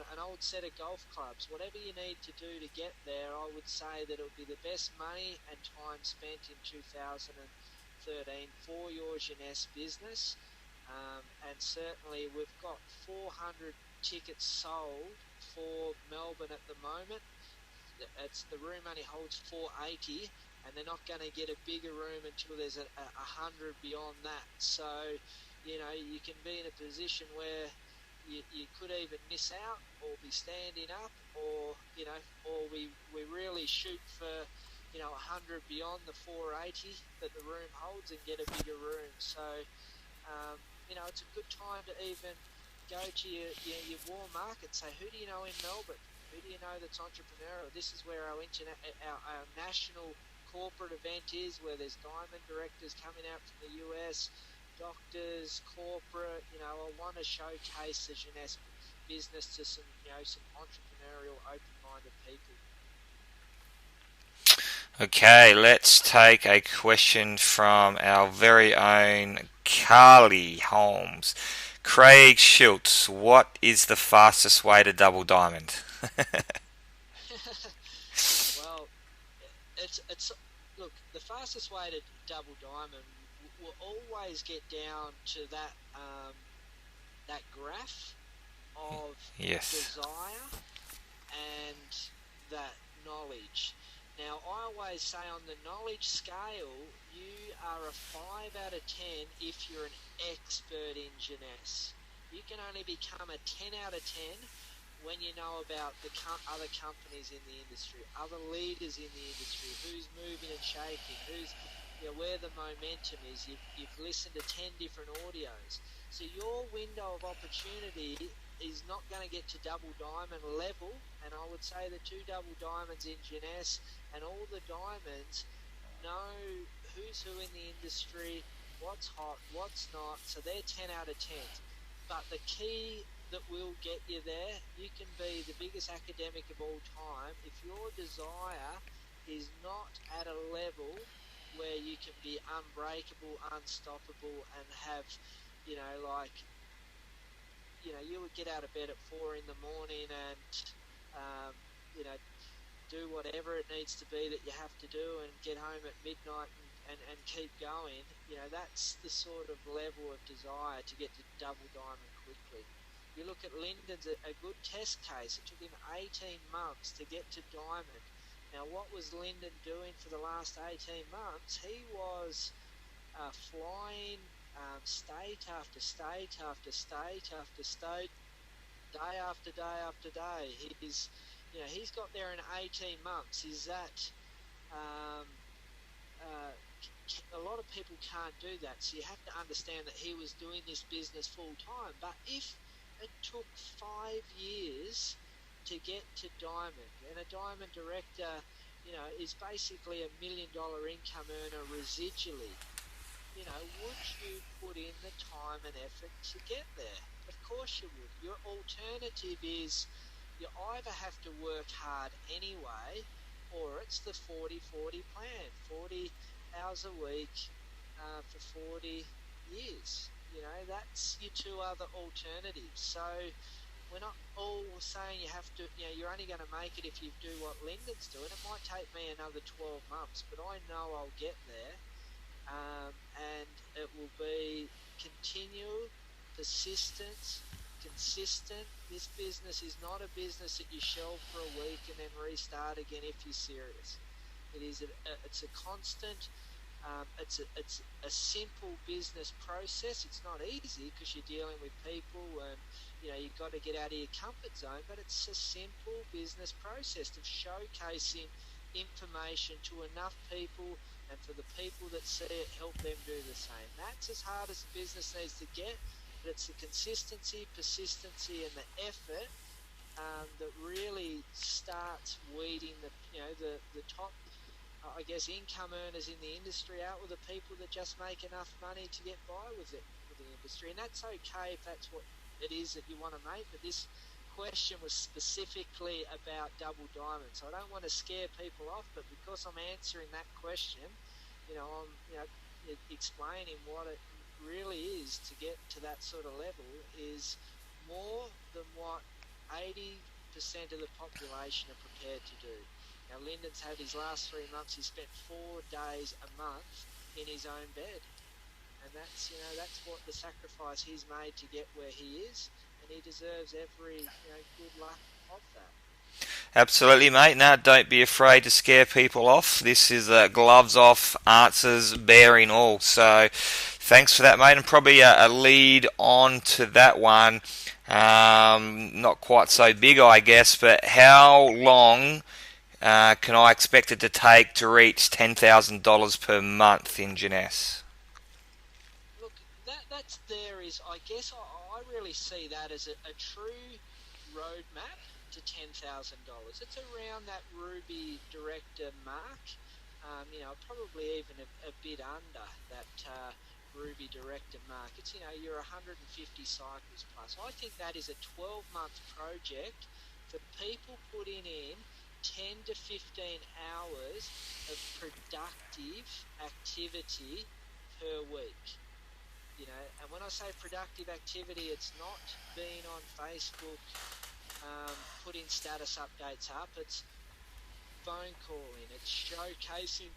an old set of golf clubs. Whatever you need to do to get there, I would say that it would be the best money and time spent in 2013. 13 for your jeunesse business. And certainly we've got 400 tickets sold for Melbourne at the moment. The room only holds 480, and they're not going to get a bigger room until there's a 100 beyond that. So, you can be in a position where you could even miss out or be standing up, or we really shoot for 100 beyond the 480 that the room holds and get a bigger room. So it's a good time to even go to your warm market. Say, who do you know in Melbourne? Who do you know that's entrepreneurial? This is where our national corporate event is, where there's diamond directors coming out from the US, doctors, corporate. I want to showcase the jeunesse business to some entrepreneurial, open-minded people. Okay, let's take a question from our very own Carly Holmes. Craig Schulze, what is the fastest way to double diamond? Well, it's look, the fastest way to double diamond will always get down to that that graph of Yes. desire and that knowledge. Now, I always say on the knowledge scale, you are a 5 out of 10 if you're an expert in jeunesse. You can only become a 10 out of 10 when you know about the other companies in the industry, other leaders in the industry, who's moving and shaking, who's where the momentum is. You've listened to 10 different audios. So your window of opportunity is not going to get to double diamond level, and I would say the 2 double diamonds in jeunesse and all the diamonds know who's who in the industry, what's hot, what's not, so they're 10 out of 10. But the key that will get you there, you can be the biggest academic of all time. If your desire is not at a level where you can be unbreakable, unstoppable, and have, you would get out of bed at 4 in the morning and, do whatever it needs to be that you have to do and get home at midnight and keep going. That's the sort of level of desire to get to double diamond quickly. You look at Lyndon's a good test case. It took him 18 months to get to diamond. Now, what was Lyndon doing for the last 18 months? He was flying state after state after state after state, day after day after day. He's got there in 18 months. Is that a lot of people can't do that, so you have to understand that he was doing this business full time. But if it took 5 years to get to diamond, and a diamond director is basically $1 million income earner residually, would you put in the time and effort to get there? Of course you would. Your alternative is you either have to work hard anyway, or it's the 40-40 plan, 40 hours a week for 40 years. That's your 2 other alternatives. So we're not all saying you have to, you're only going to make it if you do what Lyndon's doing. It might take me another 12 months, but I know I'll get there. And it will be continual, persistence, consistent. This business is not a business that you shelve for a week and then restart again if you're serious. It's a constant, it's a simple business process. It's not easy because you're dealing with people and you've got to get out of your comfort zone, but it's a simple business process of showcasing information to enough people, and for the people that see it, help them do the same. That's as hard as the business needs to get, but it's the consistency, persistency, and the effort that really starts weeding the top, income earners in the industry out with the people that just make enough money to get by with the industry. And that's okay if that's what it is that you want to make, but this question was specifically about double diamond, so I don't want to scare people off, but because I'm answering that question, I'm explaining what it really is to get to that sort of level is more than what 80% of the population are prepared to do. Now, Lyndon's had his last 3 months, he spent 4 days a month in his own bed. And that's what the sacrifice he's made to get where he is, and he deserves every good luck of that. Absolutely, mate. No, don't be afraid to scare people off. This is gloves off, answers bearing all. So, thanks for that, mate. And probably a lead on to that one. Not quite so big, I guess, but how long can I expect it to take to reach $10,000 per month in Jeunesse? Look, that's there is, I guess, I really see that as a true roadmap to $10,000. It's around that Ruby Director mark. Probably even a bit under that Ruby Director mark. It's you're 150 cycles plus. I think that is a 12-month project for people putting in 10 to 15 hours of productive activity per week. And when I say productive activity, it's not being on Facebook, putting status updates up. It's phone calling. It's showcasing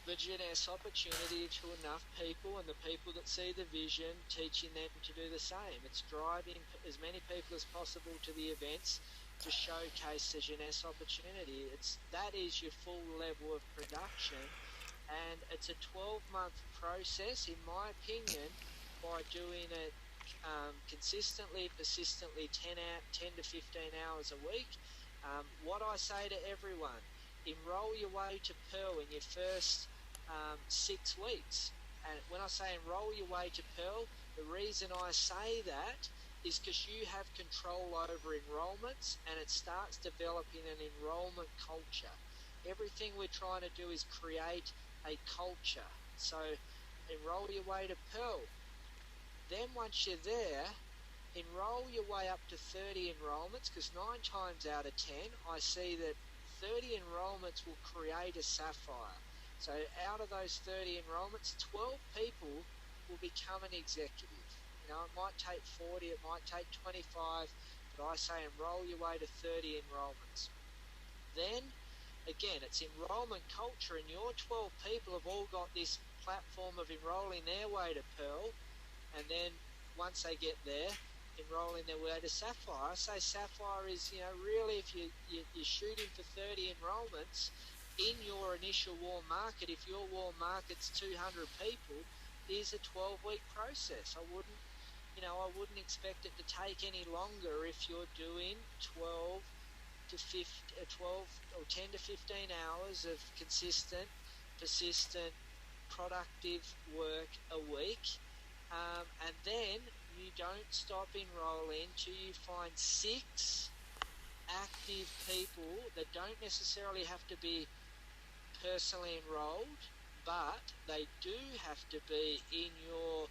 the Jeunesse opportunity to enough people, and the people that see the vision, teaching them to do the same. It's driving as many people as possible to the events to showcase the Jeunesse opportunity. That is your full level of production, and it's a 12-month process, in my opinion, by doing it consistently, persistently, 10 to 15 hours a week. What I say to everyone, enroll your way to Pearl in your first 6 weeks. And when I say enroll your way to Pearl, the reason I say that is because you have control over enrollments, and it starts developing an enrollment culture. Everything we're trying to do is create a culture. So enroll your way to Pearl. Then once you're there, enroll your way up to 30 enrollments, because 9 times out of 10 I see that 30 enrollments will create a Sapphire. So out of those 30 enrollments, 12 people will become an executive. It might take 40, it might take 25, but I say enroll your way to 30 enrollments. Then again, it's enrollment culture, and your 12 people have all got this platform of enrolling their way to Pearl, and then once they get there, enrolling their way to Sapphire. I say Sapphire is, really, if you're shooting for 30 enrollments in your initial warm market, if your warm market's 200 people, is a 12-week process. I wouldn't expect it to take any longer if you're doing 12 or 10 to 15 hours of consistent, persistent, productive work a week. And then you don't stop enrolling till you find 6 active people that don't necessarily have to be personally enrolled, but they do have to be in your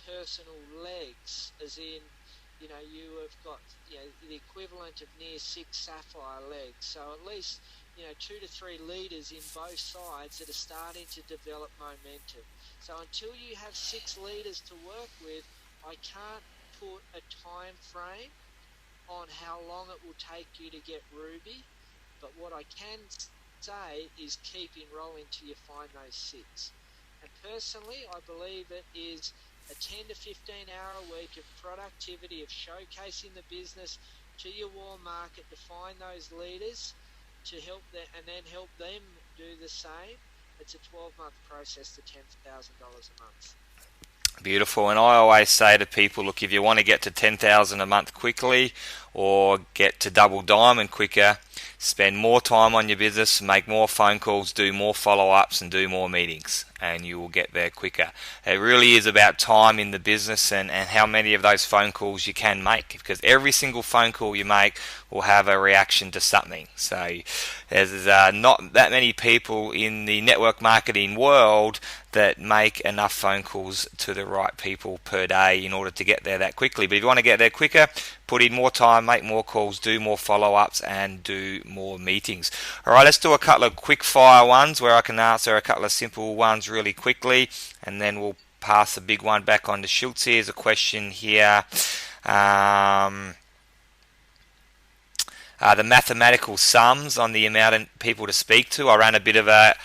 personal legs, as in, you have got the equivalent of near 6 Sapphire legs. So at least 2 to 3 leaders in both sides that are starting to develop momentum. So until you have 6 leaders to work with, I can't put a time frame on how long it will take you to get Ruby, but what I can say is keep enrolling till you find those 6. And personally, I believe it is a 10 to 15 hour a week of productivity, of showcasing the business to your warm market, to find those leaders, to help them, and then help them do the same. It's a 12-month process to $10,000 a month. Beautiful. And I always say to people, look, if you want to get to 10,000 a month quickly or get to double diamond quicker, spend more time on your business, make more phone calls, do more follow-ups, and do more meetings, and you will get there quicker. It really is about time in the business and how many of those phone calls you can make, because every single phone call you make will have a reaction to something. So there's not that many people in the network marketing world that make enough phone calls to the right people per day in order to get there that quickly. But if you want to get there quicker, put in more time, make more calls, do more follow-ups, and do more meetings. All right, let's do a couple of quick fire ones where I can answer a couple of simple ones really quickly, and then we'll pass the big one back on to Schulze. Here's a question here. The mathematical sums on the amount of people to speak to. I ran a bit of a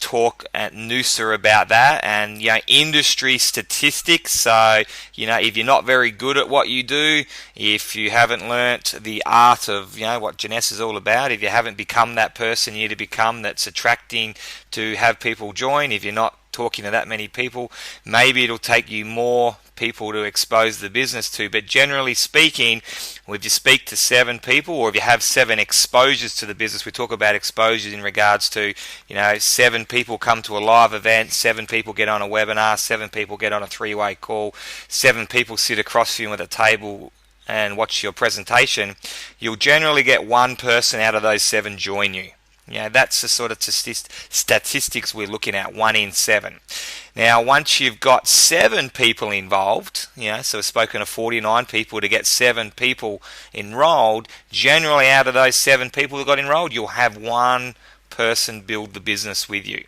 talk at Noosa about that, and industry statistics. So if you're not very good at what you do, if you haven't learnt the art of what Jeunesse is all about, if you haven't become that person you need to become that's attracting to have people join, if you're not talking to that many people, maybe it'll take you more people to expose the business to. But generally speaking, if you speak to 7 people, or if you have 7 exposures to the business, we talk about exposures in regards to 7 people come to a live event, 7 people get on a webinar, 7 people get on a 3-way call, 7 people sit across from you at a table and watch your presentation, you'll generally get 1 person out of those 7 join you. That's the sort of statistics we're looking at, 1 in 7. Now, once you've got 7 people involved, so we've spoken to 49 people to get 7 people enrolled, generally out of those 7 people who got enrolled, you'll have 1 person build the business with you.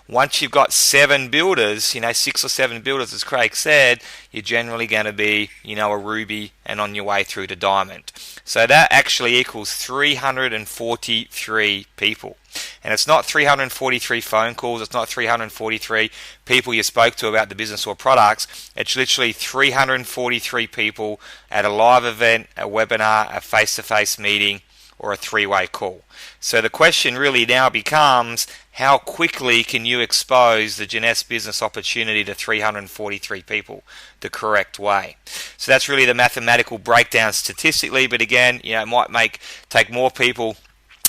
Once you've got 7 builders, 6 or 7 builders, as Craig said, you're generally going to be, a ruby and on your way through to diamond. So that actually equals 343 people. And it's not 343 phone calls, it's not 343 people you spoke to about the business or products. It's literally 343 people at a live event, a webinar, a face-to-face meeting, or a 3-way call. So the question really now becomes, how quickly can you expose the Jeunesse business opportunity to 343 people the correct way? So that's really the mathematical breakdown statistically, but again, it might take more people.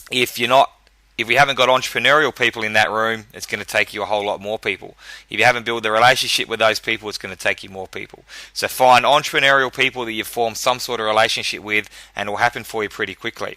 If we haven't got entrepreneurial people in that room, it's going to take you a whole lot more people. If you haven't built the relationship with those people, it's going to take you more people. So find entrepreneurial people that you've formed some sort of relationship with, and it will happen for you pretty quickly.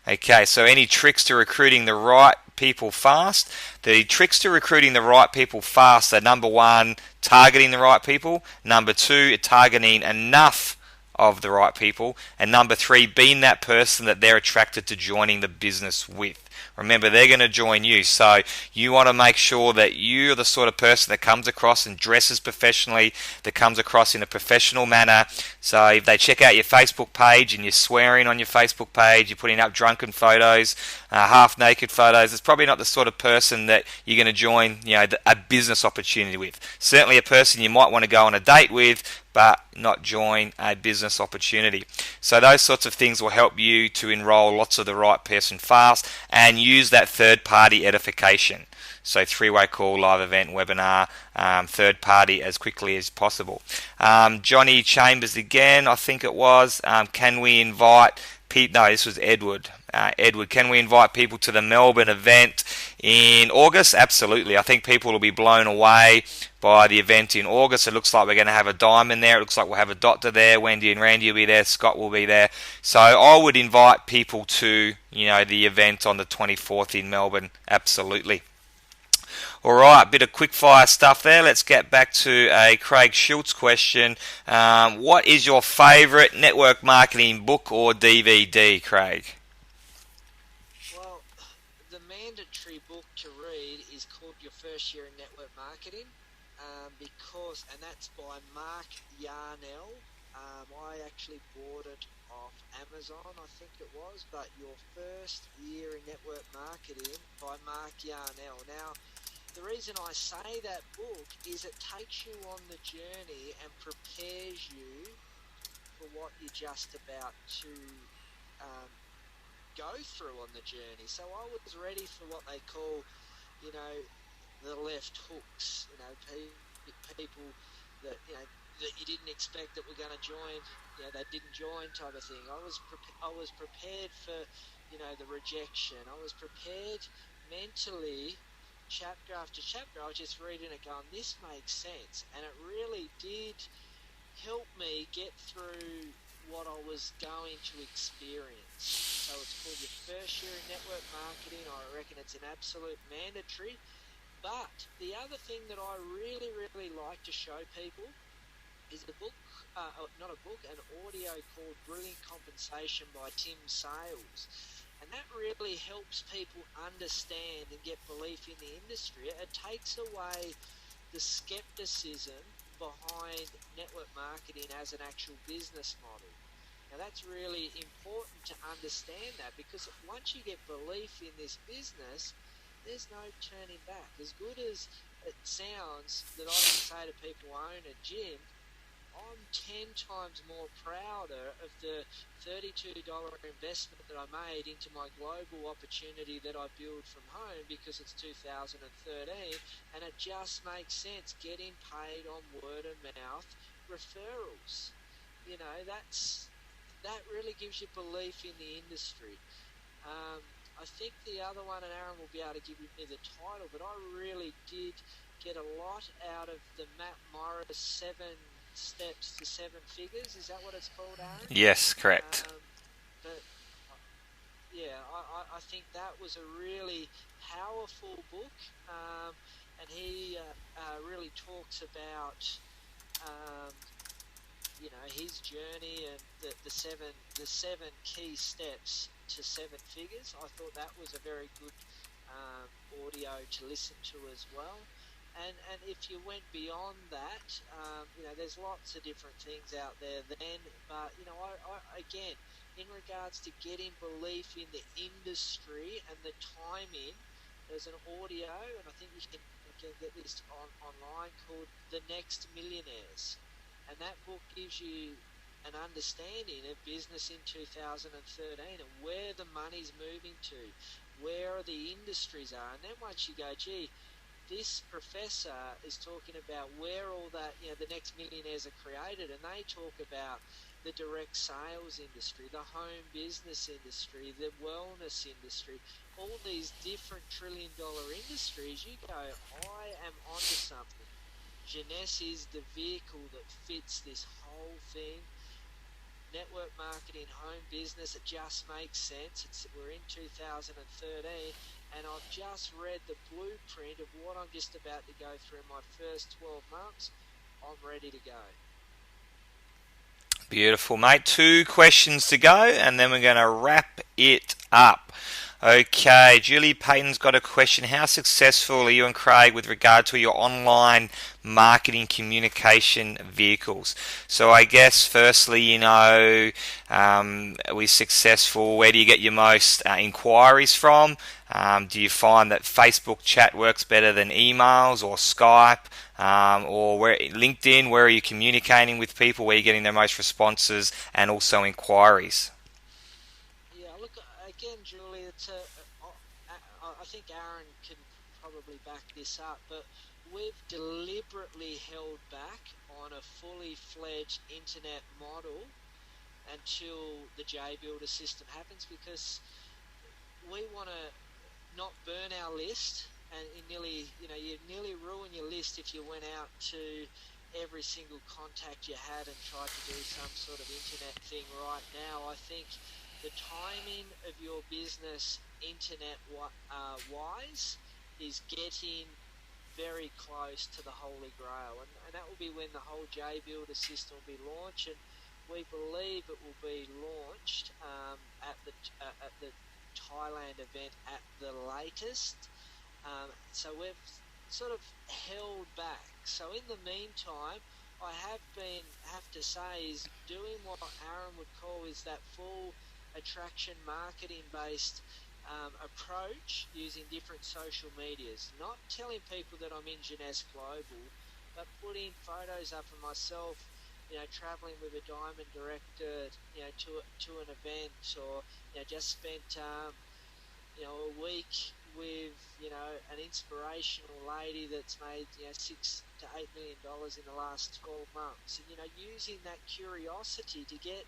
Okay, so any tricks to recruiting the right people fast? The tricks to recruiting the right people fast are: number 1, targeting the right people; number 2, targeting enough of the right people; and number 3, being that person that they're attracted to joining the business with. Remember, they're going to join you, so you want to make sure that you're the sort of person that comes across and dresses professionally, that comes across in a professional manner. So if they check out your Facebook page and you're swearing on your Facebook page, you're putting up drunken photos, half-naked photos, it's probably not the sort of person that you're going to join a business opportunity with. Certainly a person you might want to go on a date with, but not join a business opportunity. So those sorts of things will help you to enroll lots of the right person fast and use that third-party edification. So 3-way call, live event, webinar, third party as quickly as possible. Johnny Chambers again, I think it was. Can we invite people? No, this was Edward. Edward, can we invite people to the Melbourne event in August? Absolutely. I think people will be blown away by the event in August. It looks like we're going to have a diamond there. It looks like we'll have a doctor there. Wendy and Randy will be there. Scott will be there. So I would invite people to the event on the 24th in Melbourne. Absolutely. All right, bit of quick fire stuff there. Let's get back to a Craig Schulze question. What is your favourite network marketing book or DVD, Craig? Well, the mandatory book to read is called Your First Year in Network Marketing, and that's by Mark Yarnell. I actually bought it off Amazon, I think it was, but Your First Year in Network Marketing by Mark Yarnell. Now, the reason I say that book is it takes you on the journey and prepares you for what you're just about to go through on the journey. So I was ready for what they call, the left hooks. People that that you didn't expect that were going to join. They didn't join, type of thing. I was prepared for the rejection. I was prepared mentally. Chapter after chapter, I was just reading it going, this makes sense, and it really did help me get through what I was going to experience. So it's called Your First Year in Network Marketing. I reckon it's an absolute mandatory. But the other thing that I really, really like to show people is a book, an audio called Brilliant Compensation by Tim Sales. And that really helps people understand and get belief in the industry. It takes away the skepticism behind network marketing as an actual business model. Now that's really important to understand that, because once you get belief in this business, there's no turning back. As good as it sounds that I can say to people who own a gym, I'm 10 times more prouder of the $32 investment that I made into my global opportunity that I build from home because it's 2013, and it just makes sense getting paid on word of mouth referrals. You know, that really gives you belief in the industry. I think the other one, and Aaron will be able to give me the title, but I really did get a lot out of the Matt Morris 7 Steps to 7 Figures. Is that what it's called, Aaron? Yes, correct. But yeah, I think that was a really powerful book, and he really talks about his journey and the seven key steps to 7 figures. I thought that was a very good audio to listen to as well. And if you went beyond that, there's lots of different things out there then. But, I again, in regards to getting belief in the industry and the timing, there's an audio, and I think you can get this online, called The Next Millionaires. And that book gives you an understanding of business in 2013 and where the money's moving to, where the industries are. And then once you go, gee, this professor is talking about where all that, the next millionaires are created, and they talk about the direct sales industry, the home business industry, the wellness industry, all these different trillion-dollar industries. You go, I am onto something. Jeunesse is the vehicle that fits this whole thing. Network marketing, home business, it just makes sense. We're in 2013, and I've just read the blueprint of what I'm just about to go through in my first 12 months. I'm ready to go. Beautiful, mate. 2 questions to go, and then we're going to wrap it up. Okay, Julie Payton's got a question. How successful are you and Craig with regard to your online marketing communication vehicles? So I guess firstly, are we successful? Where do you get your most inquiries from? Do you find that Facebook chat works better than emails or Skype? Or LinkedIn, where are you communicating with people? Where are you getting the most responses and also inquiries? Yeah, look, again, Julie, I think Aaron can probably back this up, but we've deliberately held back on a fully fledged internet model until the JBuilder system happens, because we want to not burn our list, and you nearly ruin your list if you went out to every single contact you had and tried to do some sort of internet thing right now. I think the timing of your business internet wise is getting very close to the Holy Grail, and that will be when the whole JBuilder system will be launched, and we believe it will be launched at the Thailand event at the latest. So we've sort of held back. So in the meantime, I have to say, is doing what Aaron would call is that full attraction marketing based approach, using different social medias. Not telling people that I'm in Jeunesse Global, but putting photos up of myself, traveling with a diamond director, to an event, or just spent a week with an inspirational lady that's made $6 to $8 million in the last 12 months, and using that curiosity to get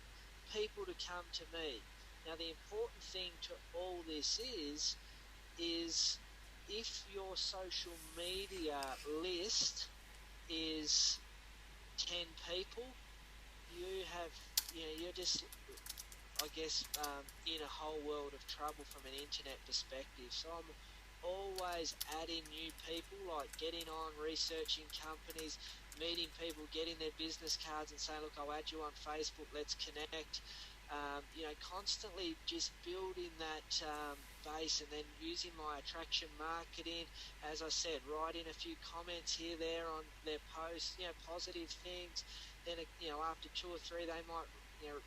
people to come to me. Now, the important thing to all this is if your social media list is 10 people, you're just, I guess, in a whole world of trouble from an internet perspective. So I'm always adding new people, like getting on, researching companies, meeting people, getting their business cards and saying, look, I'll add you on Facebook, let's connect. Constantly just building that base, and then using my attraction marketing, as I said, writing a few comments here, there on their posts, positive things. Then, after 2 or 3, they might,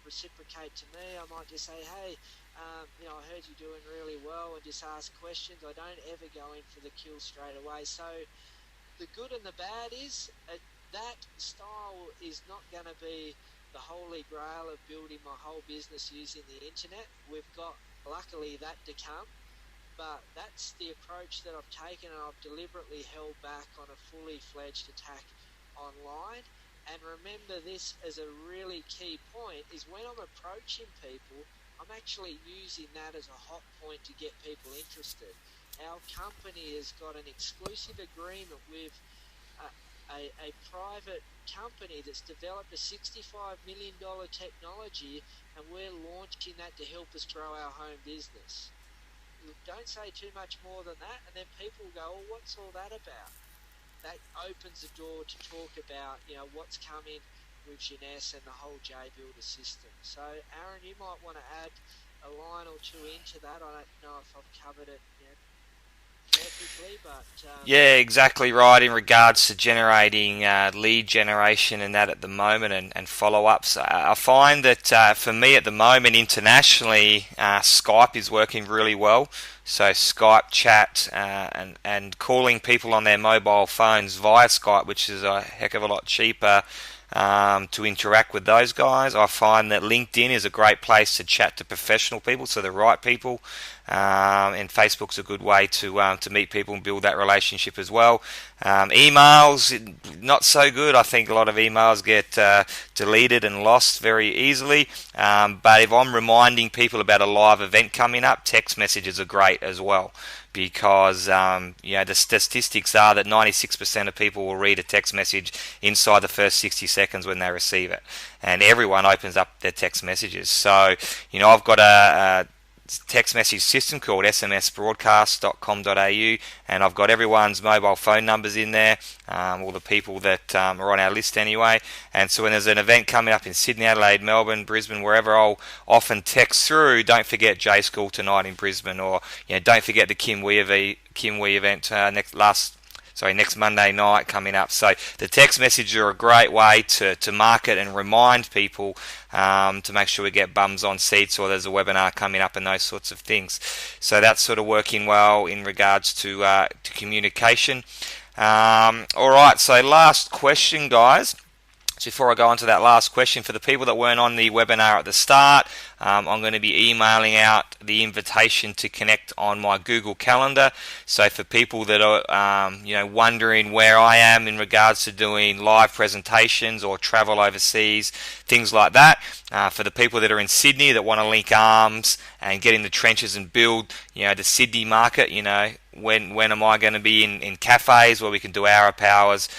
reciprocate to me. I might just say, hey, I heard you doing really well and just ask questions. I don't ever go in for the kill straight away. So the good and the bad is that style is not going to be the holy grail of building my whole business using the internet. We've got, luckily, that to come. But that's the approach that I've taken, and I've deliberately held back on a fully fledged attack online. And remember this as a really key point, is when I'm approaching people, I'm actually using that as a hot point to get people interested. Our company has got an exclusive agreement with a private company that's developed a $65 million technology, and we're launching that to help us grow our home business. Don't say too much more than that, and then people go, well, what's all that about? That opens the door to talk about, what's coming with Jeunesse and the whole J-Builder system. So, Aaron, you might want to add a line or two into that. I don't know if I've covered it perfectly, but... Yeah, exactly right in regards to generating lead generation and that at the moment, and follow-ups. I find that for me at the moment internationally, Skype is working really well. So Skype chat and calling people on their mobile phones via Skype, which is a heck of a lot cheaper to interact with those guys. I find that LinkedIn is a great place to chat to professional people, so the right people. And Facebook's a good way to meet people and build that relationship as well. Emails, not so good. I think a lot of emails get deleted and lost very easily. But if I'm reminding people about a live event coming up, text messages are great as well. Because the statistics are that 96% of people will read a text message inside the first 60 seconds when they receive it, and everyone opens up their text messages. So I've got a text message system called smsbroadcast.com.au, and I've got everyone's mobile phone numbers in there, all the people that are on our list anyway. And so when there's an event coming up in Sydney, Adelaide, Melbourne, Brisbane, wherever, I'll often text through, don't forget J School tonight in Brisbane, or don't forget the Kim Wee event next Monday night coming up. So the text messages are a great way to market and remind people to make sure we get bums on seats, or there's a webinar coming up and those sorts of things. So that's sort of working well in regards to communication. All right, so last question, guys. So before I go on to that last question, for the people that weren't on the webinar at the start, I'm going to be emailing out the invitation to connect on my Google Calendar. So for people that are wondering where I am in regards to doing live presentations or travel overseas, things like that, for the people that are in Sydney that want to link arms and get in the trenches and build the Sydney market, when am I going to be in cafes where we can do hour powers,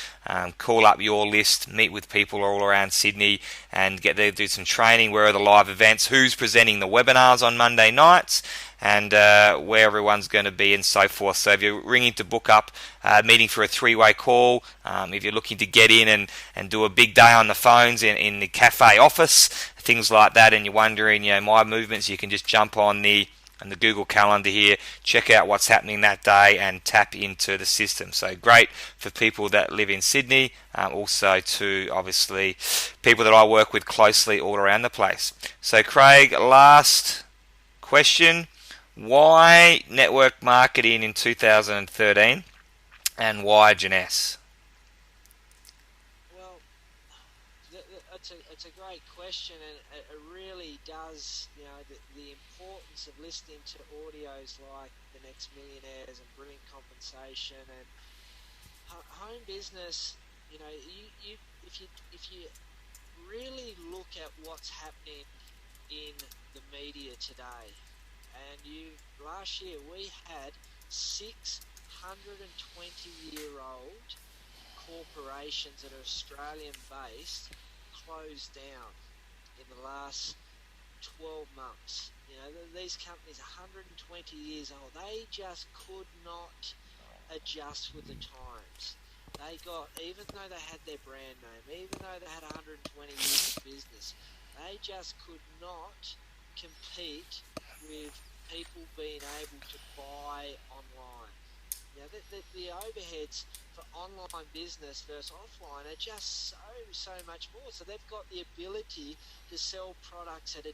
call up your list, meet with people all around Sydney and get there to do some training, where are the live events, who's presenting the webinars on Monday nights, and where everyone's going to be and so forth. So if you're ringing to book up a meeting for a three-way call, if you're looking to get in and do a big day on the phones in the cafe office, things like that, and you're wondering, my movements, you can just jump on the Google Calendar here, check out what's happening that day and tap into the system. So great for people that live in Sydney, also to obviously people that I work with closely all around the place. So Craig, last question, why network marketing in 2013 and why Jeunesse? Well, it's a great question, and it really does, the importance of listening to audios like The Next Millionaires and Brilliant Compensation and home business. If you really look at what's happening in the media today, and last year we had 620-year-old corporations that are Australian based closed down in the last 12 months. These companies are 120 years old. They just could not adjust with the times. They got, even though they had their brand name, even though they had 120 years of business, they just could not compete with people being able to buy online. The overheads for online business versus offline are just so much more. So they've got the ability to sell products at a